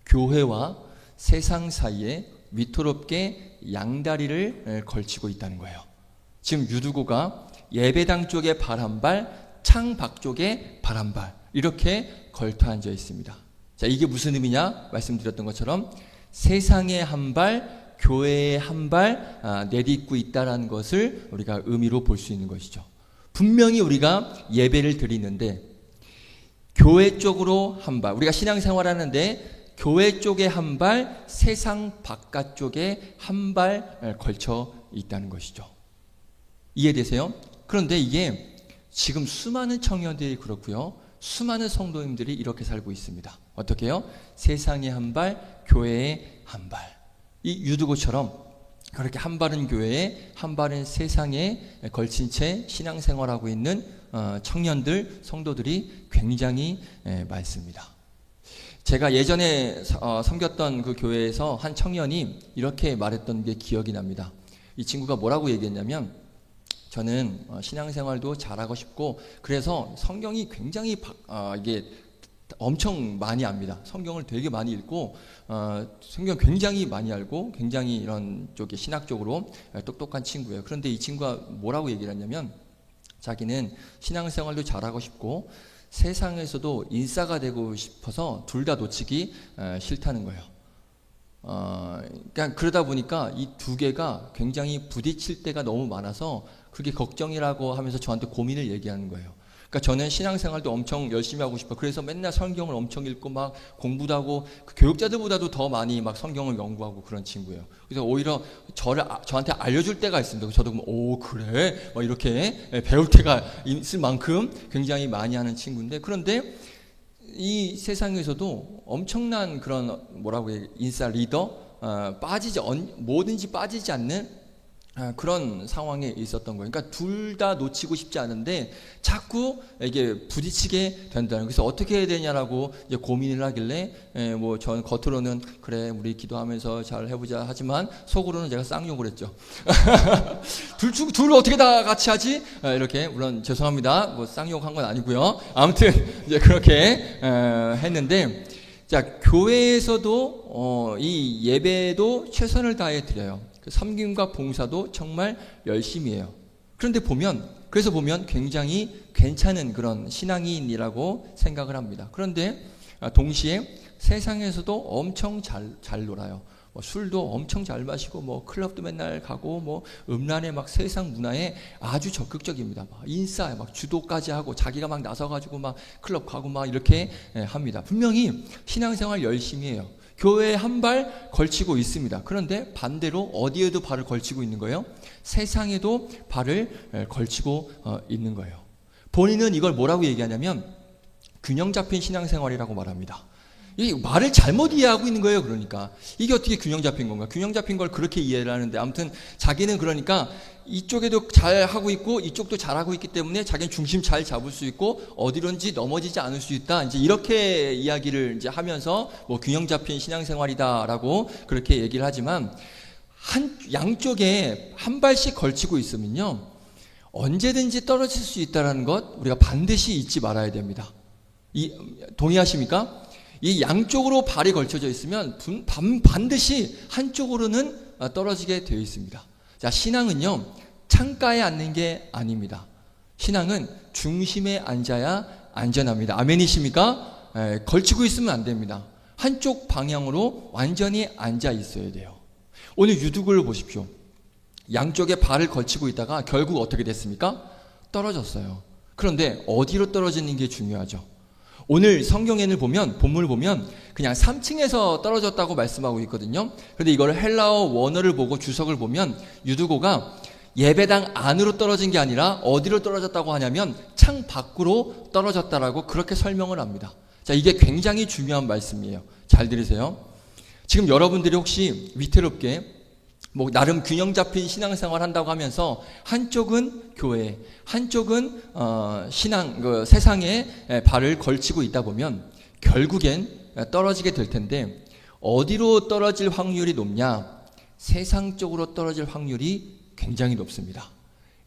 교회와 세상 사이에 위태롭게 양다리를 걸치고 있다는 거예요. 지금 유두고가 예배당 쪽에 발 한 발, 창 밖 쪽에 발 한 발, 이렇게 걸터 앉아 있습니다. 자, 이게 무슨 의미냐? 말씀드렸던 것처럼 세상에 한 발, 교회에 한 발 내딛고 있다는 것을 우리가 의미로 볼 수 있는 것이죠. 분명히 우리가 예배를 드리는데 교회 쪽으로 한 발, 우리가 신앙생활 하는데 교회 쪽에 한 발, 세상 바깥 쪽에 한 발 걸쳐 있다는 것이죠. 이해되세요? 그런데 이게 지금 수많은 청년들이 그렇고요. 수많은 성도님들이 이렇게 살고 있습니다. 어떻게 해요? 세상에 한 발, 교회에 한 발. 이 유두고처럼 그렇게 한 발은 교회에 한 발은 세상에 걸친 채 신앙생활하고 있는 청년들, 성도들이 굉장히 많습니다. 제가 예전에 섬겼던 그 교회에서 한 청년이 이렇게 말했던 게 기억이 납니다. 이 친구가 뭐라고 얘기했냐면, 저는 신앙생활도 잘하고 싶고 그래서 성경이 굉장히 이게 엄청 많이 압니다. 성경을 되게 많이 읽고 성경 굉장히 많이 알고 굉장히 이런 쪽에 신학적으로 똑똑한 친구예요. 그런데 이 친구가 뭐라고 얘기를 했냐면, 자기는 신앙생활도 잘하고 싶고 세상에서도 인싸가 되고 싶어서 둘 다 놓치기 싫다는 거예요. 그러니까 그러다 보니까 이 두 개가 굉장히 부딪힐 때가 너무 많아서 그게 걱정이라고 하면서 저한테 고민을 얘기하는 거예요. 그러니까 저는 신앙생활도 엄청 열심히 하고 싶어요. 그래서 맨날 성경을 엄청 읽고 막 공부도 하고 그 교육자들보다도 더 많이 막 성경을 연구하고 그런 친구예요. 그래서 오히려 저한테 알려줄 때가 있습니다. 저도 오 그래? 막 이렇게 배울 때가 있을 만큼 굉장히 많이 하는 친구인데, 그런데 이 세상에서도 엄청난 그런 뭐라고 해야, 인싸 리더, 뭐든지 빠지지 않는 그런 상황에 있었던 거예요. 그러니까 둘 다 놓치고 싶지 않은데 자꾸 이게 부딪히게 된다는. 그래서 어떻게 해야 되냐라고 이제 고민을 하길래 뭐 전 겉으로는 그래 우리 기도하면서 잘 해보자 하지만 속으로는 제가 쌍욕을 했죠. 둘 어떻게 다 같이 하지? 이렇게, 물론 죄송합니다. 뭐 쌍욕한 건 아니고요. 아무튼 이제 그렇게 했는데, 자, 교회에서도 이 예배도 최선을 다해 드려요. 섬김과 봉사도 정말 열심히 해요. 그런데 그래서 보면 굉장히 괜찮은 그런 신앙인이라고 생각을 합니다. 그런데 동시에 세상에서도 엄청 잘 놀아요. 뭐 술도 엄청 잘 마시고 뭐 클럽도 맨날 가고 뭐 음란의 막 세상 문화에 아주 적극적입니다. 막 인싸 막 주도까지 하고 자기가 막 나서가지고 막 클럽 가고 막 이렇게 합니다. 분명히 신앙생활 열심히 해요. 교회에 한 발 걸치고 있습니다. 그런데 반대로 어디에도 발을 걸치고 있는 거예요? 세상에도 발을 걸치고 있는 거예요. 본인은 이걸 뭐라고 얘기하냐면 균형 잡힌 신앙생활이라고 말합니다. 이 말을 잘못 이해하고 있는 거예요. 그러니까 이게 어떻게 균형 잡힌 건가? 균형 잡힌 걸 그렇게 이해를 하는데, 아무튼 자기는 그러니까 이쪽에도 잘 하고 있고 이쪽도 잘 하고 있기 때문에 자기는 중심 잘 잡을 수 있고 어디론지 넘어지지 않을 수 있다. 이제 이렇게 이야기를 이제 하면서 뭐 균형 잡힌 신앙생활이다라고 그렇게 얘기를 하지만, 양쪽에 한 발씩 걸치고 있으면요, 언제든지 떨어질 수 있다는 것 우리가 반드시 잊지 말아야 됩니다. 동의하십니까? 이 양쪽으로 발이 걸쳐져 있으면 반드시 한쪽으로는 떨어지게 되어 있습니다. 자, 신앙은요, 창가에 앉는 게 아닙니다. 신앙은 중심에 앉아야 안전합니다. 아멘이십니까? 걸치고 있으면 안 됩니다. 한쪽 방향으로 완전히 앉아 있어야 돼요. 오늘 유두구를 보십시오. 양쪽에 발을 걸치고 있다가 결국 어떻게 됐습니까? 떨어졌어요. 그런데 어디로 떨어지는 게 중요하죠. 오늘 성경에는 보면, 본문을 보면 그냥 3층에서 떨어졌다고 말씀하고 있거든요. 그런데 이걸 헬라어 원어를 보고 주석을 보면 유두고가 예배당 안으로 떨어진 게 아니라 어디로 떨어졌다고 하냐면 창 밖으로 떨어졌다라고 그렇게 설명을 합니다. 자, 이게 굉장히 중요한 말씀이에요. 잘 들으세요. 지금 여러분들이 혹시 위태롭게 뭐 나름 균형 잡힌 신앙생활 한다고 하면서 한쪽은 교회, 한쪽은 세상에 발을 걸치고 있다 보면 결국엔 떨어지게 될 텐데, 어디로 떨어질 확률이 높냐? 세상 쪽으로 떨어질 확률이 굉장히 높습니다.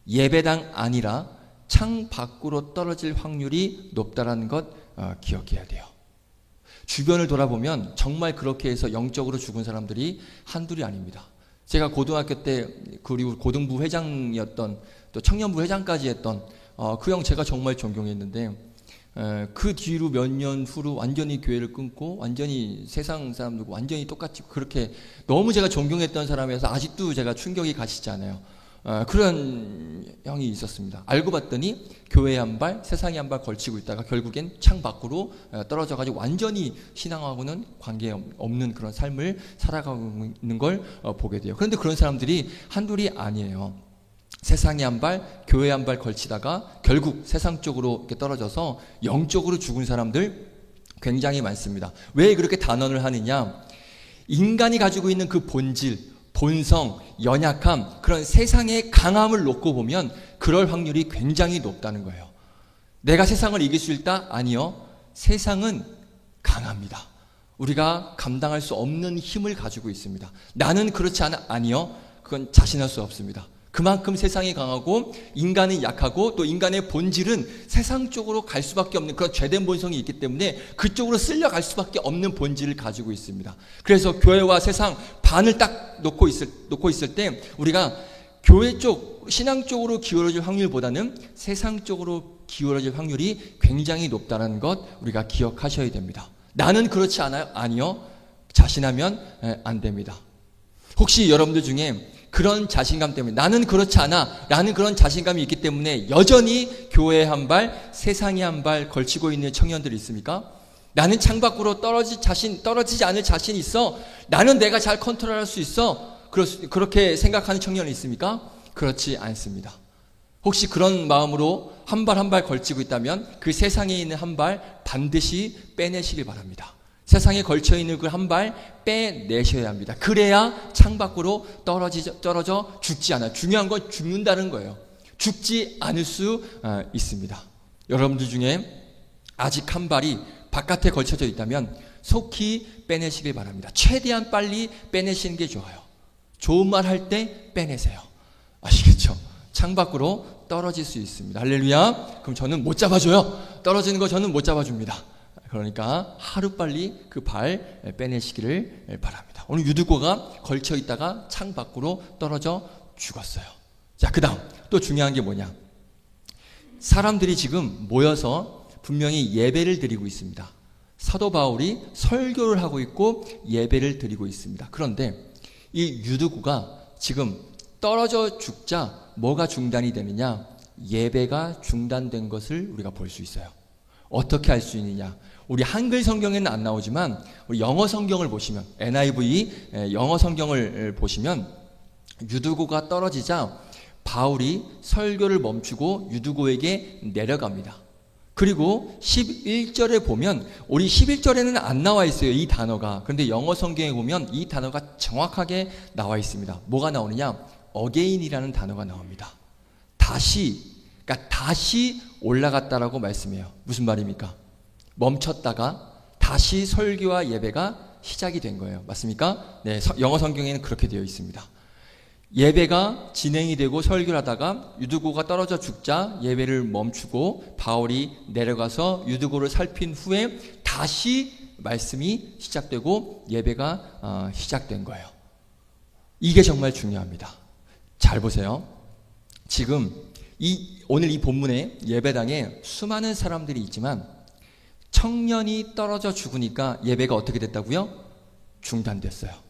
예배당 아니라 창 밖으로 떨어질 확률이 높다라는 것 기억해야 돼요. 주변을 돌아보면 정말 그렇게 해서 영적으로 죽은 사람들이 한둘이 아닙니다. 제가 고등학교 때 그리고 고등부 회장이었던, 또 청년부 회장까지 했던 그 형 제가 정말 존경했는데, 그 뒤로 몇 년 후로 완전히 교회를 끊고 완전히 세상 사람들과 완전히 똑같이 그렇게 너무 제가 존경했던 사람이어서 아직도 제가 충격이 가시지 않아요. 그런 형이 있었습니다. 알고 봤더니 교회에 한 발, 세상에 한 발 걸치고 있다가 결국엔 창 밖으로 떨어져가지고 완전히 신앙하고는 관계없는 그런 삶을 살아가고 있는 걸 보게 돼요. 그런데 그런 사람들이 한둘이 아니에요. 세상에 한 발, 교회에 한 발 걸치다가 결국 세상 쪽으로 이렇게 떨어져서 영적으로 죽은 사람들 굉장히 많습니다. 왜 그렇게 단언을 하느냐? 인간이 가지고 있는 그 본질, 본성, 연약함, 그런 세상의 강함을 놓고 보면 그럴 확률이 굉장히 높다는 거예요. 내가 세상을 이길 수 있다? 아니요. 세상은 강합니다. 우리가 감당할 수 없는 힘을 가지고 있습니다. 나는 그렇지 않아? 아니요. 그건 자신할 수 없습니다. 그만큼 세상이 강하고 인간은 약하고 또 인간의 본질은 세상 쪽으로 갈 수밖에 없는 그런 죄된 본성이 있기 때문에 그쪽으로 쓸려갈 수밖에 없는 본질을 가지고 있습니다. 그래서 교회와 세상 반을 딱 놓고 있을 때 우리가 교회 쪽, 신앙 쪽으로 기울어질 확률보다는 세상 쪽으로 기울어질 확률이 굉장히 높다는 것 우리가 기억하셔야 됩니다. 나는 그렇지 않아요? 아니요. 자신하면 안 됩니다. 혹시 여러분들 중에 그런 자신감 때문에 나는 그렇지 않아 라는 그런 자신감이 있기 때문에 여전히 교회에 한 발, 세상에 한 발 걸치고 있는 청년들이 있습니까? 나는 창밖으로 떨어지지 않을 자신이 있어. 나는 내가 잘 컨트롤할 수 있어. 그렇게 생각하는 청년이 있습니까? 그렇지 않습니다. 혹시 그런 마음으로 한 발 한 발 걸치고 있다면 그 세상에 있는 한 발 반드시 빼내시길 바랍니다. 세상에 걸쳐있는 그 한 발 빼내셔야 합니다. 그래야 창밖으로 떨어져 죽지 않아요. 중요한 건 죽는다는 거예요. 죽지 않을 수 있습니다. 여러분들 중에 아직 한 발이 바깥에 걸쳐져 있다면 속히 빼내시길 바랍니다. 최대한 빨리 빼내시는 게 좋아요. 좋은 말 할 때 빼내세요. 아시겠죠? 창밖으로 떨어질 수 있습니다. 할렐루야. 그럼 저는 못 잡아줘요. 떨어지는 거 저는 못 잡아줍니다. 그러니까 하루빨리 그 발 빼내시기를 바랍니다. 오늘 유두고가 걸쳐 있다가 창 밖으로 떨어져 죽었어요. 자, 그 다음 또 중요한 게 뭐냐? 사람들이 지금 모여서 분명히 예배를 드리고 있습니다. 사도 바울이 설교를 하고 있고 예배를 드리고 있습니다. 그런데 이 유두구가 지금 떨어져 죽자 뭐가 중단이 되느냐? 예배가 중단된 것을 우리가 볼 수 있어요. 어떻게 할 수 있느냐? 우리 한글 성경에는 안 나오지만 우리 영어 성경을 보시면, NIV 영어 성경을 보시면 유두구가 떨어지자 바울이 설교를 멈추고 유두구에게 내려갑니다. 그리고 11절에 보면, 우리 11절에는 안 나와 있어요, 이 단어가. 그런데 영어 성경에 보면 이 단어가 정확하게 나와 있습니다. 뭐가 나오느냐? again이라는 단어가 나옵니다. 다시, 그러니까 다시 올라갔다라고 말씀해요. 무슨 말입니까? 멈췄다가 다시 설교와 예배가 시작이 된 거예요. 맞습니까? 네, 영어 성경에는 그렇게 되어 있습니다. 예배가 진행이 되고 설교를 하다가 유두고가 떨어져 죽자 예배를 멈추고 바울이 내려가서 유두고를 살핀 후에 다시 말씀이 시작되고 예배가 시작된 거예요. 이게 정말 중요합니다. 잘 보세요. 지금 오늘 이 본문에 예배당에 수많은 사람들이 있지만 청년이 떨어져 죽으니까 예배가 어떻게 됐다고요? 중단됐어요.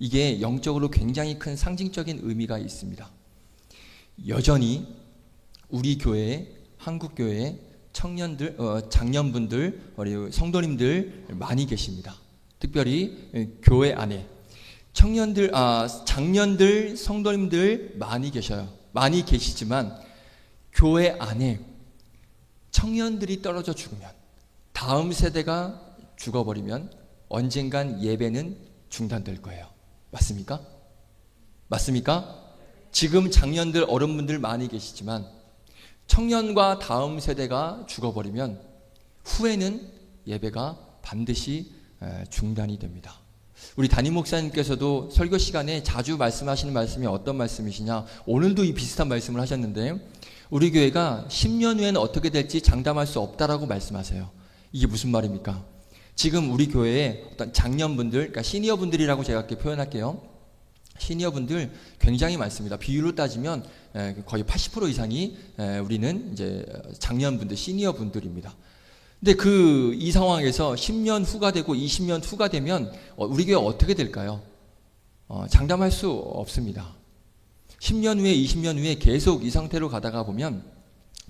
이게 영적으로 굉장히 큰 상징적인 의미가 있습니다. 여전히 우리 교회에, 한국 교회에 청년들, 장년분들, 성도님들 많이 계십니다. 특별히 교회 안에 청년들, 장년들, 성도님들 많이 계셔요. 많이 계시지만 교회 안에 청년들이 떨어져 죽으면, 다음 세대가 죽어버리면 언젠간 예배는 중단될 거예요. 맞습니까? 맞습니까? 지금 장년들, 어른분들 많이 계시지만 청년과 다음 세대가 죽어버리면 후에는 예배가 반드시 중단이 됩니다. 우리 담임 목사님께서도 설교 시간에 자주 말씀하시는 말씀이 어떤 말씀이시냐? 오늘도 이 비슷한 말씀을 하셨는데, 우리 교회가 10년 후에는 어떻게 될지 장담할 수 없다라고 말씀하세요. 이게 무슨 말입니까? 지금 우리 교회에 어떤 장년분들, 그러니까 시니어분들이라고 제가 이렇게 표현할게요. 시니어분들 굉장히 많습니다. 비율로 따지면 거의 80% 이상이 우리는 이제 장년분들, 시니어분들입니다. 근데 이 상황에서 10년 후가 되고 20년 후가 되면 우리 교회 어떻게 될까요? 장담할 수 없습니다. 10년 후에, 20년 후에 계속 이 상태로 가다가 보면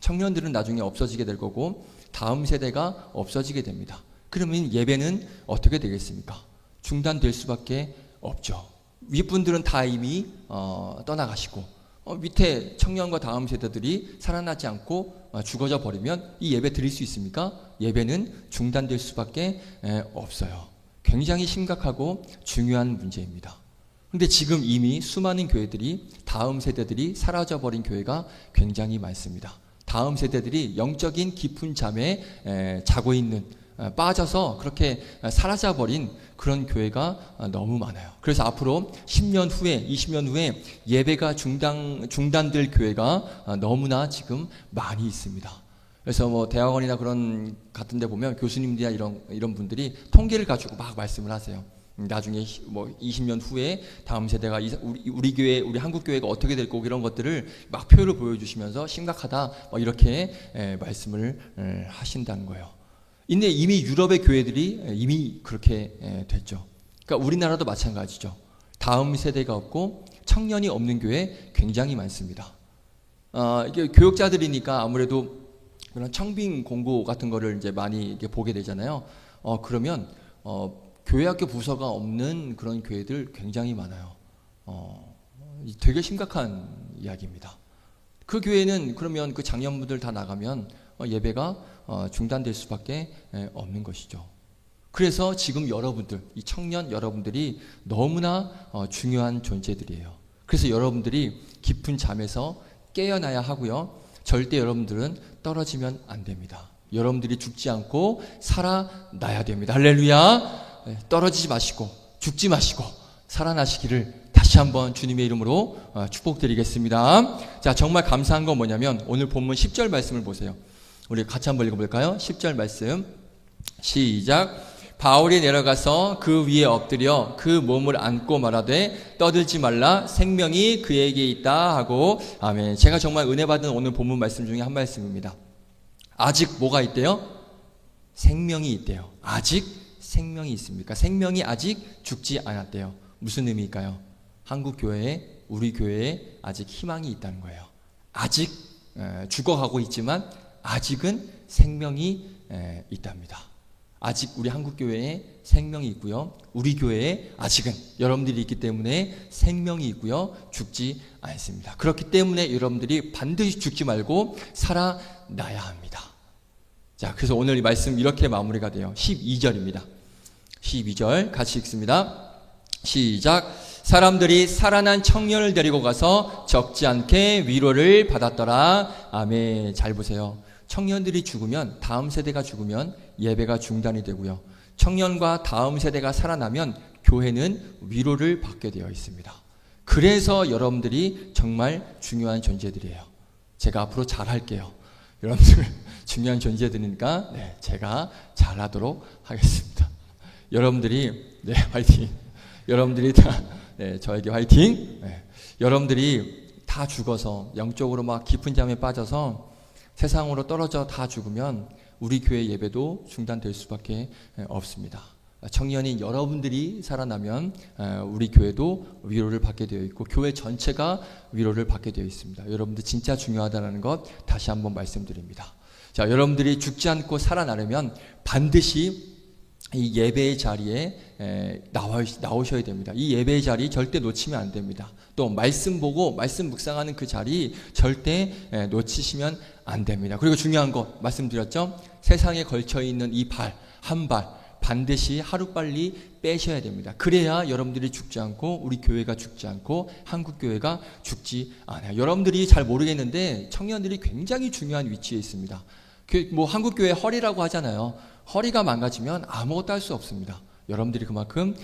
청년들은 나중에 없어지게 될 거고 다음 세대가 없어지게 됩니다. 그러면 예배는 어떻게 되겠습니까? 중단될 수밖에 없죠. 윗분들은 다 이미 떠나가시고 밑에 청년과 다음 세대들이 살아나지 않고 죽어져 버리면 이 예배 드릴 수 있습니까? 예배는 중단될 수밖에 없어요. 굉장히 심각하고 중요한 문제입니다. 근데 지금 이미 수많은 교회들이, 다음 세대들이 사라져버린 교회가 굉장히 많습니다. 다음 세대들이 영적인 깊은 잠에 자고 있는, 빠져서 그렇게 사라져버린 그런 교회가 너무 많아요. 그래서 앞으로 10년 후에, 20년 후에 예배가 중단될 교회가 너무나 지금 많이 있습니다. 그래서 뭐 대학원이나 그런 같은 데 보면 교수님들이나 이런 분들이 통계를 가지고 막 말씀을 하세요. 나중에 뭐 20년 후에 다음 세대가 우리 교회, 우리 한국 교회가 어떻게 될 거고 이런 것들을 막 표를 보여주시면서 심각하다 이렇게 말씀을 하신다는 거예요. 근데 이미 유럽의 교회들이 이미 그렇게 됐죠. 그러니까 우리나라도 마찬가지죠. 다음 세대가 없고 청년이 없는 교회 굉장히 많습니다. 이게 교육자들이니까 아무래도 그런 청빙 공고 같은 거를 이제 많이 이렇게 보게 되잖아요. 그러면 교회학교 부서가 없는 그런 교회들 굉장히 많아요. 되게 심각한 이야기입니다. 그 교회는 그러면 그 장년분들 다 나가면 예배가 중단될 수밖에 없는 것이죠. 그래서 지금 여러분들, 이 청년 여러분들이 너무나 중요한 존재들이에요. 그래서 여러분들이 깊은 잠에서 깨어나야 하고요. 절대 여러분들은 떨어지면 안 됩니다. 여러분들이 죽지 않고 살아나야 됩니다. 할렐루야! 떨어지지 마시고 죽지 마시고 살아나시기를 다시 한번 주님의 이름으로 축복드리겠습니다. 자, 정말 감사한 건 뭐냐면 오늘 본문 10절 말씀을 보세요. 우리 같이 한번 읽어볼까요? 10절 말씀 시작. 바울이 내려가서 그 위에 엎드려 그 몸을 안고 말하되 떠들지 말라, 생명이 그에게 있다 하고. 아멘. 제가 정말 은혜 받은 오늘 본문 말씀 중에 한 말씀입니다. 아직 뭐가 있대요? 생명이 있대요. 아직 생명이 있습니까? 생명이 아직 죽지 않았대요. 무슨 의미일까요? 한국 교회에, 우리 교회에 아직 희망이 있다는 거예요. 아직 죽어가고 있지만 아직은 생명이 있답니다. 아직 우리 한국 교회에 생명이 있고요. 우리 교회에 아직은 여러분들이 있기 때문에 생명이 있고요. 죽지 않습니다. 그렇기 때문에 여러분들이 반드시 죽지 말고 살아나야 합니다. 자, 그래서 오늘 이 말씀 이렇게 마무리가 돼요. 12절입니다. 12절 같이 읽습니다. 시작. 사람들이 살아난 청년을 데리고 가서 적지 않게 위로를 받았더라. 아멘. 잘 보세요. 청년들이 죽으면, 다음 세대가 죽으면 예배가 중단이 되고요. 청년과 다음 세대가 살아나면 교회는 위로를 받게 되어 있습니다. 그래서 여러분들이 정말 중요한 존재들이에요. 제가 앞으로 잘할게요. 여러분들 중요한 존재들이니까 제가 잘하도록 하겠습니다. 여러분들이 화이팅. 여러분들이 다 저에게 화이팅. 여러분들이 다 죽어서 영적으로 막 깊은 잠에 빠져서 세상으로 떨어져 다 죽으면 우리 교회 예배도 중단될 수밖에 없습니다. 청년인 여러분들이 살아나면 우리 교회도 위로를 받게 되어 있고 교회 전체가 위로를 받게 되어 있습니다. 여러분들 진짜 중요하다는 것 다시 한번 말씀드립니다. 자, 여러분들이 죽지 않고 살아나려면 반드시 이 예배의 자리에 나오셔야 됩니다. 이 예배의 자리 절대 놓치면 안 됩니다. 또 말씀 보고 말씀 묵상하는 그 자리 절대 놓치시면 안 됩니다. 그리고 중요한 것 말씀드렸죠? 세상에 걸쳐있는 이 발, 한 발 반드시 하루빨리 빼셔야 됩니다. 그래야 여러분들이 죽지 않고 우리 교회가 죽지 않고 한국 교회가 죽지 않아요. 여러분들이 잘 모르겠는데 청년들이 굉장히 중요한 위치에 있습니다. 뭐 한국 교회 허리라고 하잖아요. 허리가 망가지면 아무것도 할 수 없습니다. 여러분들이 그만큼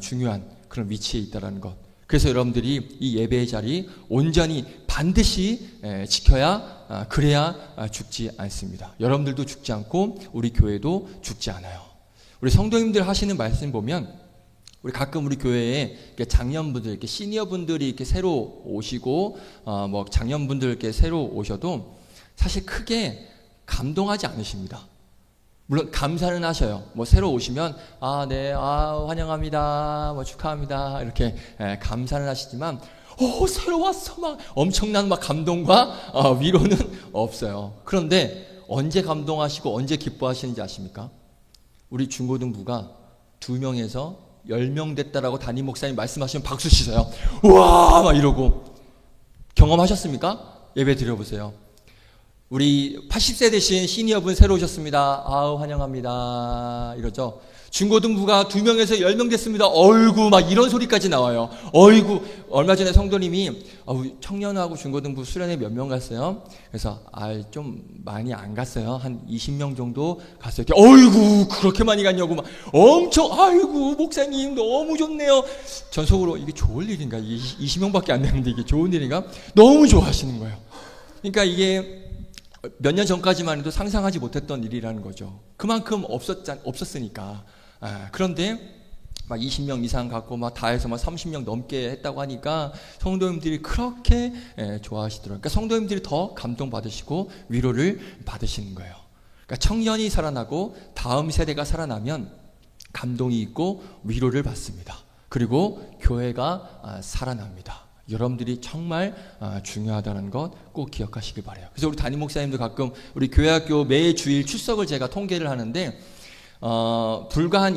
중요한 그런 위치에 있다는 것. 그래서 여러분들이 이 예배의 자리 온전히 반드시 지켜야 그래야 죽지 않습니다. 여러분들도 죽지 않고 우리 교회도 죽지 않아요. 우리 성도님들 하시는 말씀 보면 우리 가끔 우리 교회에 장년분들, 이렇게 시니어분들이 이렇게 새로 오시고 뭐 장년분들 이렇게 새로 오셔도 사실 크게 감동하지 않으십니다. 물론 감사는 하셔요. 뭐 새로 오시면 환영합니다, 뭐 축하합니다 이렇게 감사는 하시지만 새로 왔어 막 엄청난 막 감동과 위로는 없어요. 그런데 언제 감동하시고 언제 기뻐하시는지 아십니까? 우리 중고등부가 2명에서 10명 됐다라고 담임 목사님 말씀하시면 박수 치세요. 우와 막 이러고. 경험하셨습니까? 예배 드려보세요. 우리 80세 되신 시니어분 새로 오셨습니다. 환영합니다 이러죠. 중고등부가 2명에서 10명 됐습니다. 어이구 막 이런 소리까지 나와요. 어이구. 얼마 전에 성도님이 청년하고 중고등부 수련회 몇 명 갔어요? 그래서 좀 많이 안 갔어요. 한 20명 정도 갔어요. 어이구 그렇게 많이 갔냐고 막 엄청 아이고 목사님 너무 좋네요. 전 속으로 이게 좋을 일인가? 20명밖에 안 되는데 이게 좋은 일인가? 너무 좋아하시는 거예요. 그러니까 이게 몇 년 전까지만 해도 상상하지 못했던 일이라는 거죠. 그만큼 없었으니까. 그런데 막 20명 이상 갖고 막 다 해서 막 30명 넘게 했다고 하니까 성도님들이 그렇게 좋아하시더라고요. 그러니까 성도님들이 더 감동받으시고 위로를 받으시는 거예요. 그러니까 청년이 살아나고 다음 세대가 살아나면 감동이 있고 위로를 받습니다. 그리고 교회가 살아납니다. 여러분들이 정말 중요하다는 것 꼭 기억하시길 바라요. 그래서 우리 담임 목사님도 가끔 우리 교회학교 매 주일 출석을 제가 통계를 하는데 불과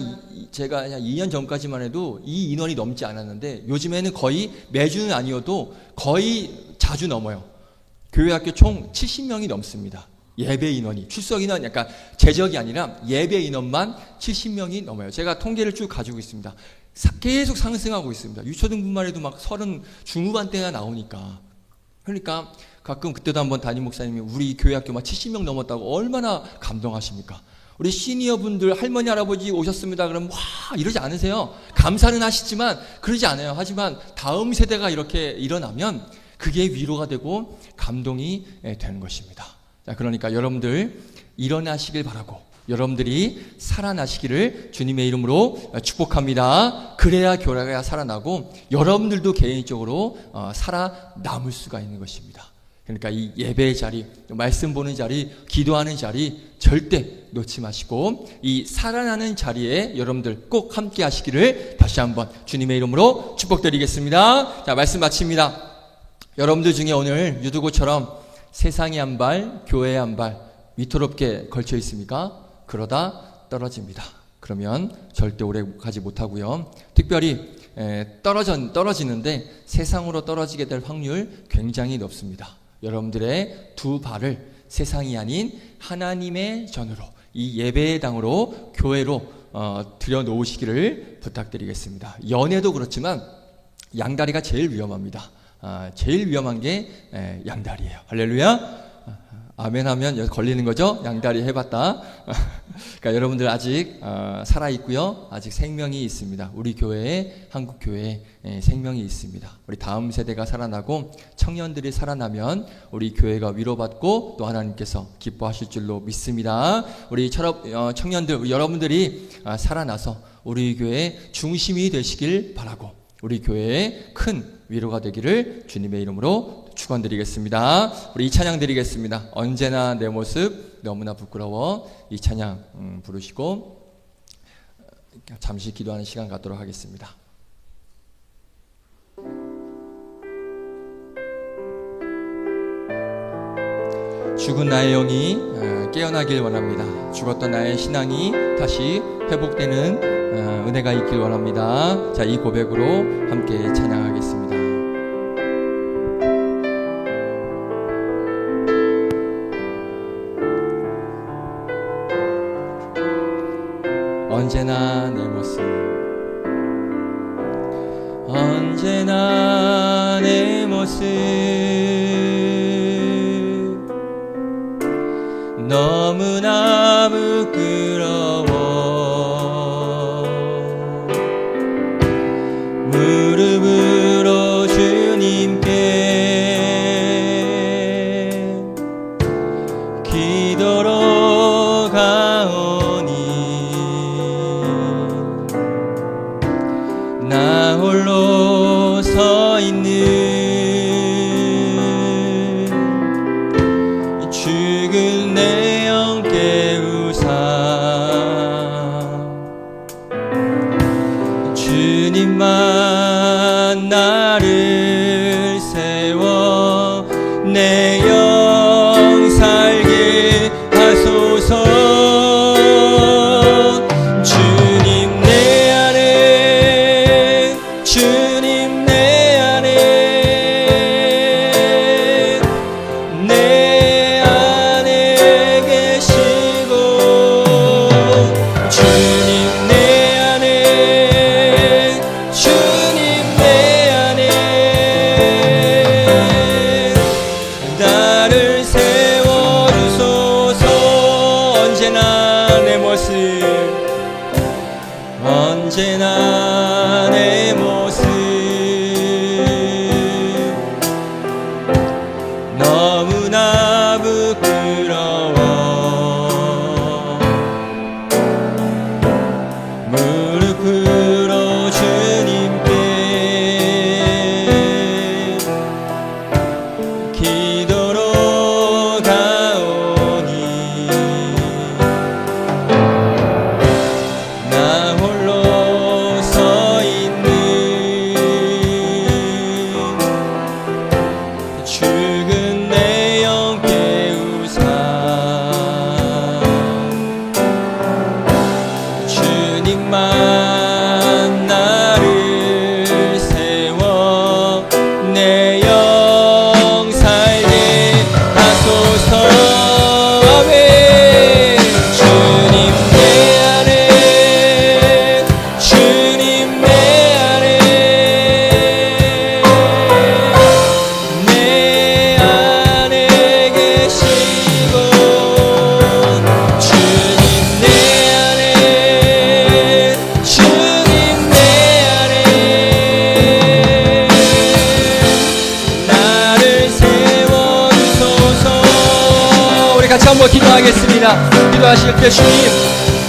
제가 2년 전까지만 해도 이 인원이 넘지 않았는데 요즘에는 거의 매주는 아니어도 거의 자주 넘어요. 교회학교 총 70명이 넘습니다. 예배 인원이. 출석 인원 약간 제적이 아니라 예배 인원만 70명이 넘어요. 제가 통계를 쭉 가지고 있습니다. 계속 상승하고 있습니다. 유초등부만 해도 막 30 중후반 때가 나오니까. 그러니까 가끔 그때도 한번 담임 목사님이 우리 교회학교 막 70명 넘었다고 얼마나 감동하십니까? 우리 시니어분들 할머니 할아버지 오셨습니다. 그럼 와 이러지 않으세요? 감사는 하시지만 그러지 않아요. 하지만 다음 세대가 이렇게 일어나면 그게 위로가 되고 감동이 되는 것입니다. 자, 그러니까 여러분들 일어나시길 바라고 여러분들이 살아나시기를 주님의 이름으로 축복합니다. 그래야 교회가 살아나고 여러분들도 개인적으로 살아남을 수가 있는 것입니다. 그러니까 이 예배의 자리, 말씀 보는 자리, 기도하는 자리 절대 놓지 마시고 이 살아나는 자리에 여러분들 꼭 함께 하시기를 다시 한번 주님의 이름으로 축복드리겠습니다. 자, 말씀 마칩니다. 여러분들 중에 오늘 유두고처럼 세상이 한 발, 교회에 한 발 위태롭게 걸쳐 있습니까? 그러다 떨어집니다. 그러면 절대 오래 가지 못하고요. 특별히 떨어지는데 세상으로 떨어지게 될 확률 굉장히 높습니다. 여러분들의 두 발을 세상이 아닌 하나님의 전으로, 이 예배의 당으로, 교회로 들여놓으시기를 부탁드리겠습니다. 연애도 그렇지만 양다리가 제일 위험합니다. 제일 위험한 게 양다리예요. 할렐루야. 아멘 하면 걸리는 거죠? 양다리 해봤다. 그러니까 여러분들 아직 살아있고요. 아직 생명이 있습니다. 우리 교회에, 한국 교회에 생명이 있습니다. 우리 다음 세대가 살아나고 청년들이 살아나면 우리 교회가 위로받고 또 하나님께서 기뻐하실 줄로 믿습니다. 우리 청년들, 여러분들이 살아나서 우리 교회의 중심이 되시길 바라고 우리 교회에 큰 위로가 되기를 주님의 이름으로 축원드리겠습니다. 우리 이 찬양 드리겠습니다. 언제나 내 모습 너무나 부끄러워. 이 찬양 부르시고 잠시 기도하는 시간 갖도록 하겠습니다. 죽은 나의 영이 깨어나길 원합니다. 죽었던 나의 신앙이 다시 회복되는 은혜가 있길 원합니다. 자, 이 고백으로 함께 찬양하겠습니다. 언제나 내 모습, 언제나 내 모습 너무나 부끄러워. 무릎으로 주님께 기도로 가오니 나 홀로 서 있는 죽은 내 영 깨우사 주님만 나를 세워 내 영 살게 하소서. 주님 내 안에, 주님 내 안에, 내 안에 계시고 주님 내 안에, 주님 내 안에 나를 세워주소서. 언제나 내 모습, 언제나 내 모습 너무나 부끄러워. 무릎으로 주님께 기도로 가오니 나 홀로 서 있는 죽은 내 영 깨우사 주님만 나를 세워 내 영 살게 하소서. 아멘. 주님 내 안에, 주님 내 안에, 내 안에 계시고 주님 내 안에, 주님 내 안에 나를 세워주소서. 우리 같이 한번 기도하겠습니다. 기도하실 때 주님,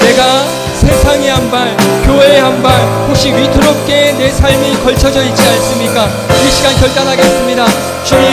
내가 세상의 한 발, 교회의 교회의 한 발 혹시 위태롭게 내 삶이 걸쳐져 있지 않습니까? 이 시간 결단하겠습니다. 주님,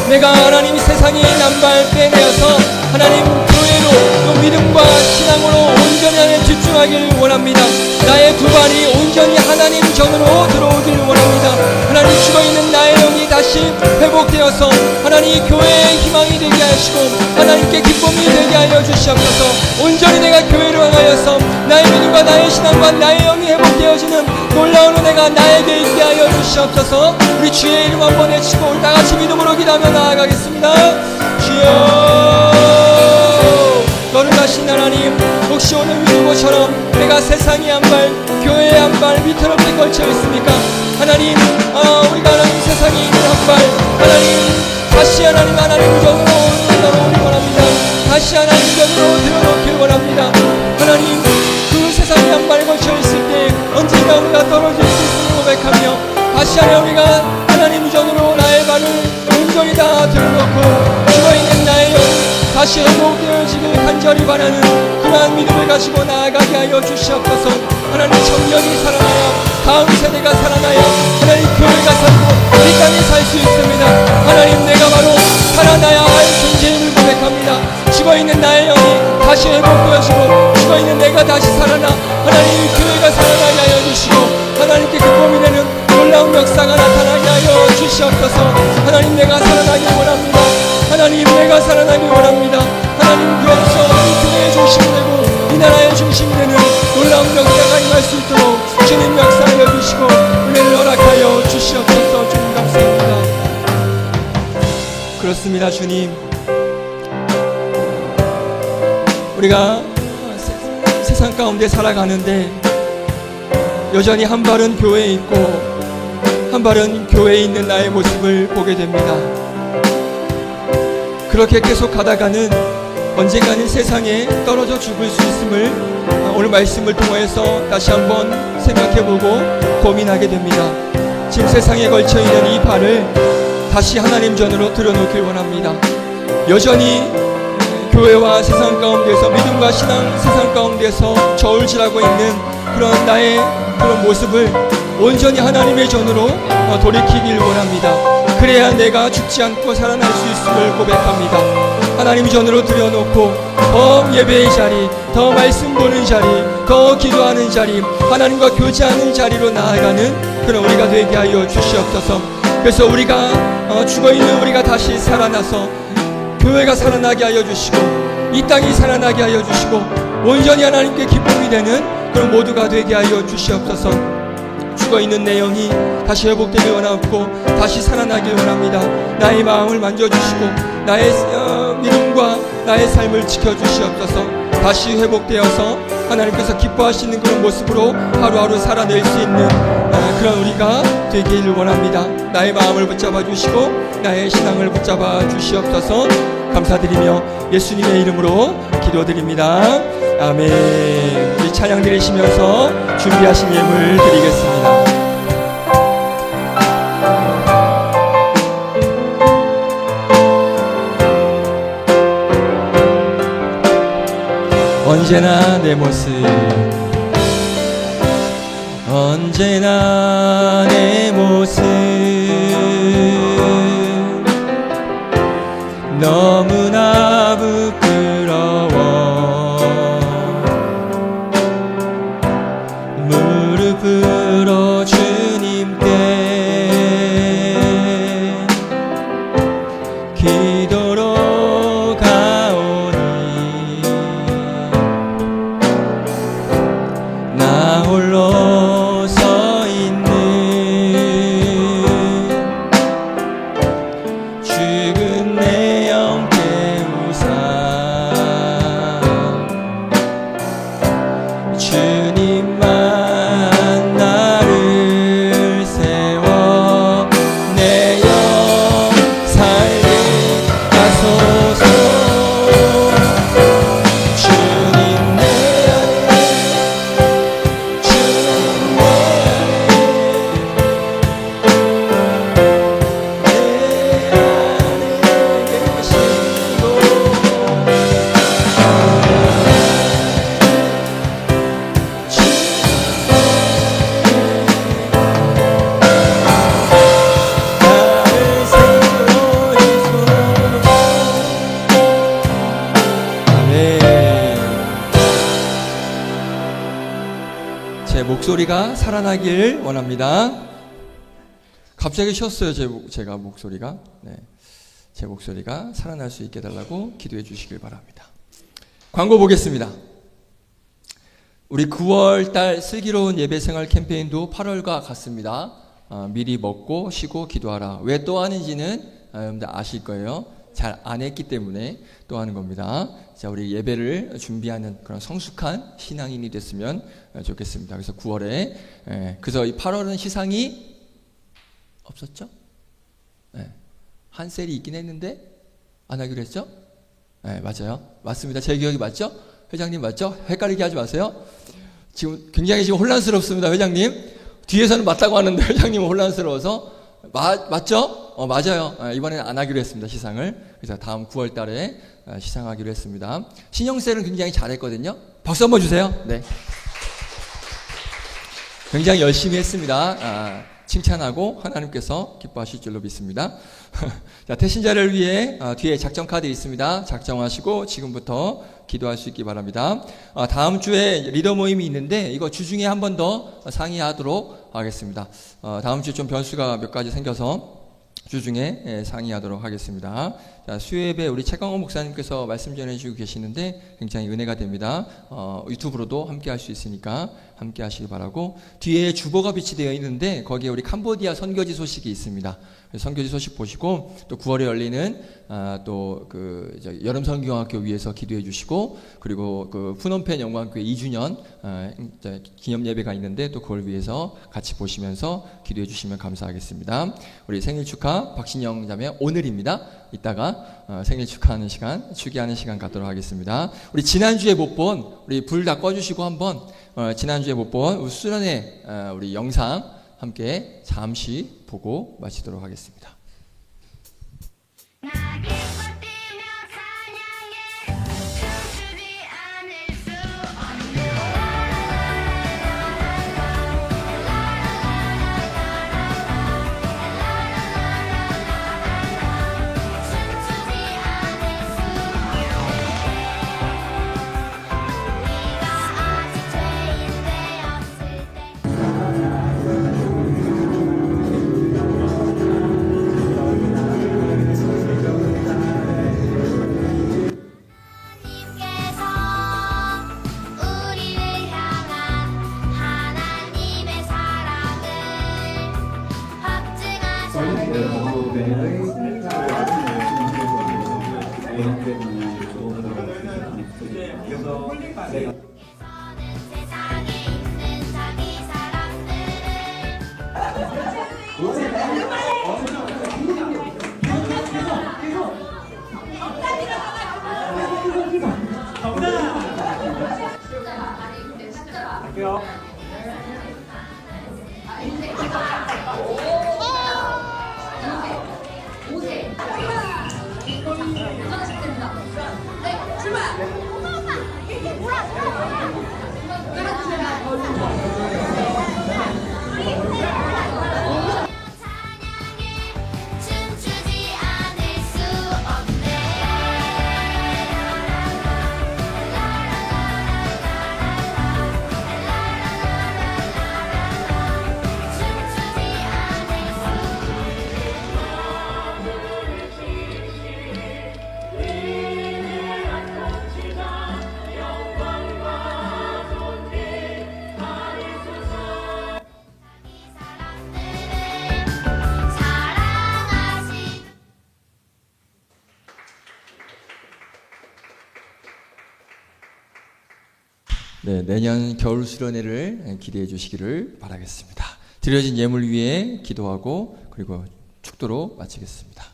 내가 하나님 세상의 남발 빼내어서 하나님 교회로 또 믿음과 신앙으로 온전히 하나님 집중하기를 원합니다. 나의 두 발이 온전히 하나님 전으로 들어오기를 원합니다. 하나님 죽어있는 나의 영이 다시 회복되어서 하나님 교회의 희망이 되게 하시고 하나님께 기쁨이 되게 하여 주시옵소서. 온전히 내가 교회를 향하여서 나의 믿음과 나의 신앙과 나의 영이 회복되어지는 놀라운 은혜가 나에게 있게 하여 주시옵소서. 우리 주의 이름 한번 외치고 다같이 믿음으로 기도하며 나아가겠습니다. 주여, 거룩하신 하나님, 혹시 오늘 위로처럼 내가 세상의 한 발, 교회의 한 발 위태롭게 걸쳐 있습니까? 하나님, 우리가 하나님 세상에 있는 한 발, 하나님 다시 하나님 전으로 들어오기 원합니다. 다시 하나님 전으로 들어놓길 원합니다. 하나님, 그 세상에 한 발 걸쳐 있을 때 언젠가 우리가 떨어질 수 있음을 고백하며 다시 하나님 우리가 하나님 전으로 나의 발을 온전히 다 들어놓고 죽어있는 나의 영 다시 회복되어지길 간절히 바라는 그러한 믿음을 가지고 나아가게 하여 주시옵소서. 하나님, 청년이 살아나야 다음 세대가 살아나야 하나님 교회가 살고 이 땅에 살 수 있습니다. 하나님, 내가 바로 살아나야 할 존재임을 고백합니다. 죽어있는 나의 영이 다시 회복되어지고 죽어있는 내가 다시 살아나 하나님 교회가 살아나게 하여 주시고 하나님께 기쁨이 되는 놀라운 역사가 나타나게 하여 주시옵소서. 하나님, 내가 살아나길 원합니다. 하나님, 내가 살아나길 원합니다. 하나님, 그래서 이 교회의 중심이 되고 이 나라의 중심이 되는 놀라운 역사가 임할 수 있도록 주님 역사하여 주시고 은혜를 허락하여 주시옵소서. 주님 감사합니다. 그렇습니다. 주님, 우리가 세상 가운데 살아가는데 여전히 한 발은 교회에 있고 한 발은 교회에 있는 나의 모습을 보게 됩니다. 그렇게 계속 가다가는 언젠가는 세상에 떨어져 죽을 수 있음을 오늘 말씀을 통해서 다시 한번 생각해보고 고민하게 됩니다. 지금 세상에 걸쳐있는 이 발을 다시 하나님 전으로 들어놓길 원합니다. 여전히 교회와 세상 가운데서 믿음과 신앙 세상 가운데서 저울질하고 있는 그런 나의 그런 모습을 온전히 하나님의 전으로 돌이키길 원합니다. 그래야 내가 죽지 않고 살아날 수 있음을 고백합니다. 하나님 전으로 들여놓고 더 예배의 자리, 더 말씀 보는 자리, 더 기도하는 자리, 하나님과 교제하는 자리로 나아가는 그런 우리가 되게 하여 주시옵소서. 그래서 우리가 죽어있는 우리가 다시 살아나서 교회가 살아나게 하여 주시고 이 땅이 살아나게 하여 주시고 온전히 하나님께 기쁨이 되는 그런 모두가 되게 하여 주시옵소서. 죽어있는 내 영이 다시 회복되길 원하고 다시 살아나길 원합니다. 나의 마음을 만져주시고 나의 믿음과 나의 삶을 지켜주시옵소서. 다시 회복되어서 하나님께서 기뻐하시는 그런 모습으로 하루하루 살아낼 수 있는 그런 우리가 되기를 원합니다. 나의 마음을 붙잡아 주시고 나의 신앙을 붙잡아 주시옵소서. 감사드리며 예수님의 이름으로 기도드립니다. 아멘. 우리 찬양 드리시면서 준비하신 예물 드리겠습니다. 언제나 내 모습, 언제나 내 모습 너무나 부끄러워. 무릎으로 주님께 기도로 가오니 나 홀로 서 있는 목소리가 살아나길 원합니다. 갑자기 쉬었어요. 제가 목소리가. 네. 제 목소리가 살아날 수 있게 해달라고 기도해 주시길 바랍니다. 광고 보겠습니다. 우리 9월달 슬기로운 예배생활 캠페인도 8월과 같습니다. 미리 먹고 쉬고 기도하라. 왜 또 하는지는 여러분들 아실 거예요. 잘 안 했기 때문에 또 하는 겁니다. 자, 우리 예배를 준비하는 그런 성숙한 신앙인이 됐으면 좋겠습니다. 그래서 9월에 그래서 이 8월은 시상이 없었죠? 네. 한 셀이 있긴 했는데 안 하기로 했죠? 네, 맞아요. 맞습니다. 제 기억이 맞죠? 회장님 맞죠? 헷갈리게 하지 마세요. 지금 굉장히 혼란스럽습니다. 회장님 뒤에서는 맞다고 하는데 회장님은 혼란스러워서 맞죠? 맞아요. 이번에는 안 하기로 했습니다. 시상을. 그래서 다음 9월 달에 시상하기로 했습니다. 신영셀은 굉장히 잘했거든요. 박수 한번 주세요. 네. 굉장히 열심히 했습니다. 칭찬하고 하나님께서 기뻐하실 줄로 믿습니다. 자, 태신자를 위해 뒤에 작정 카드 있습니다. 작정하시고 지금부터 기도할 수 있기 바랍니다. 다음 주에 리더 모임이 있는데 이거 주중에 한 번 더 상의하도록 하겠습니다. 다음 주에 좀 변수가 몇 가지 생겨서 주중에 상의하도록 하겠습니다. 자, 수요예배 우리 최강호 목사님께서 말씀 전해주고 계시는데 굉장히 은혜가 됩니다. 유튜브로도 함께 할 수 있으니까 함께 하시기 바라고, 뒤에 주보가 비치되어 있는데 거기에 우리 캄보디아 선교지 소식이 있습니다. 선교지 소식 보시고, 또 9월에 열리는 또 그 여름 선교학교 위해서 기도해 주시고, 그리고 그 푸놈펜 영광교회 2주년 기념 예배가 있는데 또 그걸 위해서 같이 보시면서 기도해 주시면 감사하겠습니다. 우리 생일 축하 박신영 자매 오늘입니다. 이따가 생일 축하하는 시간, 축의하는 시간 갖도록 하겠습니다. 우리 지난주에 못 본 우리 불 다 꺼주시고 한번 지난주에 못 본 수련회 우리 영상 함께 잠시 보고 마치도록 하겠습니다. 네, 내년 겨울 수련회를 기대해 주시기를 바라겠습니다. 드려진 예물 위에 기도하고 그리고 축도로 마치겠습니다.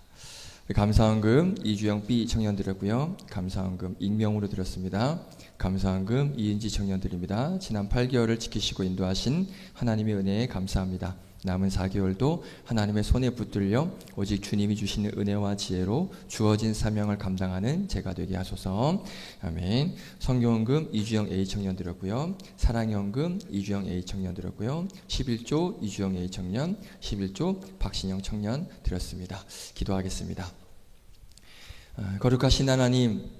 감사헌금 이주영 B 청년 드렸고요. 감사헌금 익명으로 드렸습니다. 감사헌금 이은지 청년 드립니다. 지난 8개월을 지키시고 인도하신 하나님의 은혜에 감사합니다. 남은 4개월도 하나님의 손에 붙들려 오직 주님이 주시는 은혜와 지혜로 주어진 사명을 감당하는 제가 되게 하소서. 아멘. 성교헌금 이주영 A 청년 드렸고요. 사랑연금 이주영 A 청년 드렸고요. 11조 이주영 A 청년, 11조 박신영 청년 드렸습니다. 기도하겠습니다. 거룩하신 하나님,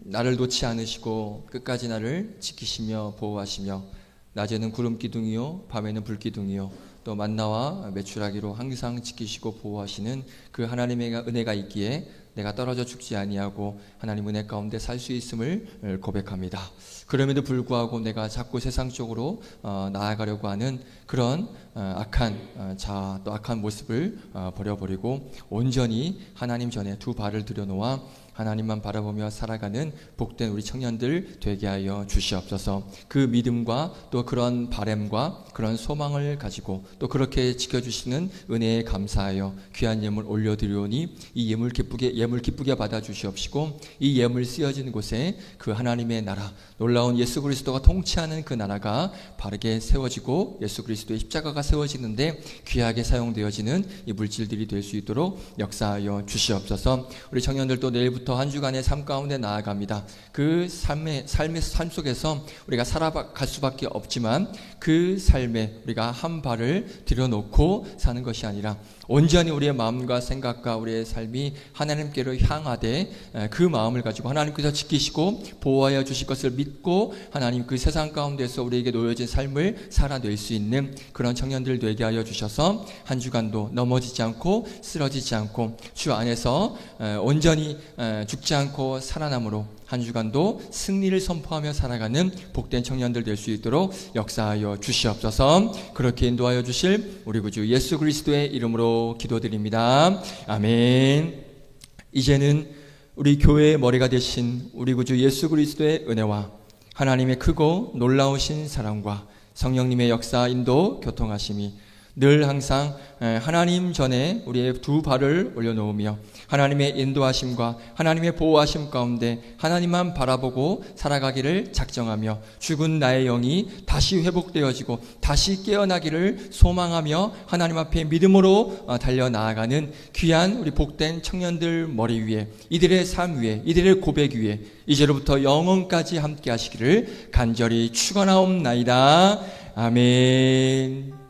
나를 놓지 않으시고 끝까지 나를 지키시며 보호하시며 낮에는 구름 기둥이요 밤에는 불 기둥이요 또 만나와 메추라기로 항상 지키시고 보호하시는 그 하나님의 은혜가 있기에 내가 떨어져 죽지 아니하고 하나님 은혜 가운데 살 수 있음을 고백합니다. 그럼에도 불구하고 내가 자꾸 세상 쪽으로 나아가려고 하는 그런 악한 자아 또 악한 모습을 버려버리고 온전히 하나님 전에 두 발을 들여놓아 하나님만 바라보며 살아가는 복된 우리 청년들 되게 하여 주시옵소서. 그 믿음과 또 그런 바램과 그런 소망을 가지고 또 그렇게 지켜주시는 은혜에 감사하여 귀한 예물 올려드리오니 이 예물 기쁘게 받아 주시옵시고 이 예물 쓰여진 곳에 그 하나님의 나라 놀라운 예수 그리스도가 통치하는 그 나라가 바르게 세워지고 예수 그리스도의 십자가가 세워지는데 귀하게 사용되어지는 이 물질들이 될 수 있도록 역사하여 주시옵소서. 우리 청년들도 내일부터 한 주간의 삶 가운데 나아갑니다. 그 삶 속에서 우리가 살아갈 수밖에 없지만 그 삶에 우리가 한 발을 들여놓고 사는 것이 아니라 온전히 우리의 마음과 생각과 우리의 삶이 하나님께로 향하되 그 마음을 가지고 하나님께서 지키시고 보호하여 주실 것을 믿고 하나님 그 세상 가운데서 우리에게 놓여진 삶을 살아낼 수 있는 그런 청년들 되게 하여 주셔서 한 주간도 넘어지지 않고 쓰러지지 않고 주 안에서 온전히 죽지 않고 살아남으로 한 주간도 승리를 선포하며 살아가는 복된 청년들 될 수 있도록 역사하여 주시옵소서. 그렇게 인도하여 주실 우리 구주 예수 그리스도의 이름으로 기도드립니다. 아멘. 이제는 우리 교회의 머리가 되신 우리 구주 예수 그리스도의 은혜와 하나님의 크고 놀라우신 사랑과 성령님의 역사 인도 교통하심이 늘 항상 하나님 전에 우리의 두 발을 올려놓으며 하나님의 인도하심과 하나님의 보호하심 가운데 하나님만 바라보고 살아가기를 작정하며 죽은 나의 영이 다시 회복되어지고 다시 깨어나기를 소망하며 하나님 앞에 믿음으로 달려나아가는 귀한 우리 복된 청년들 머리 위에 이들의 삶 위에 이들의 고백 위에 이제로부터 영원까지 함께 하시기를 간절히 축원하옵나이다. 아멘.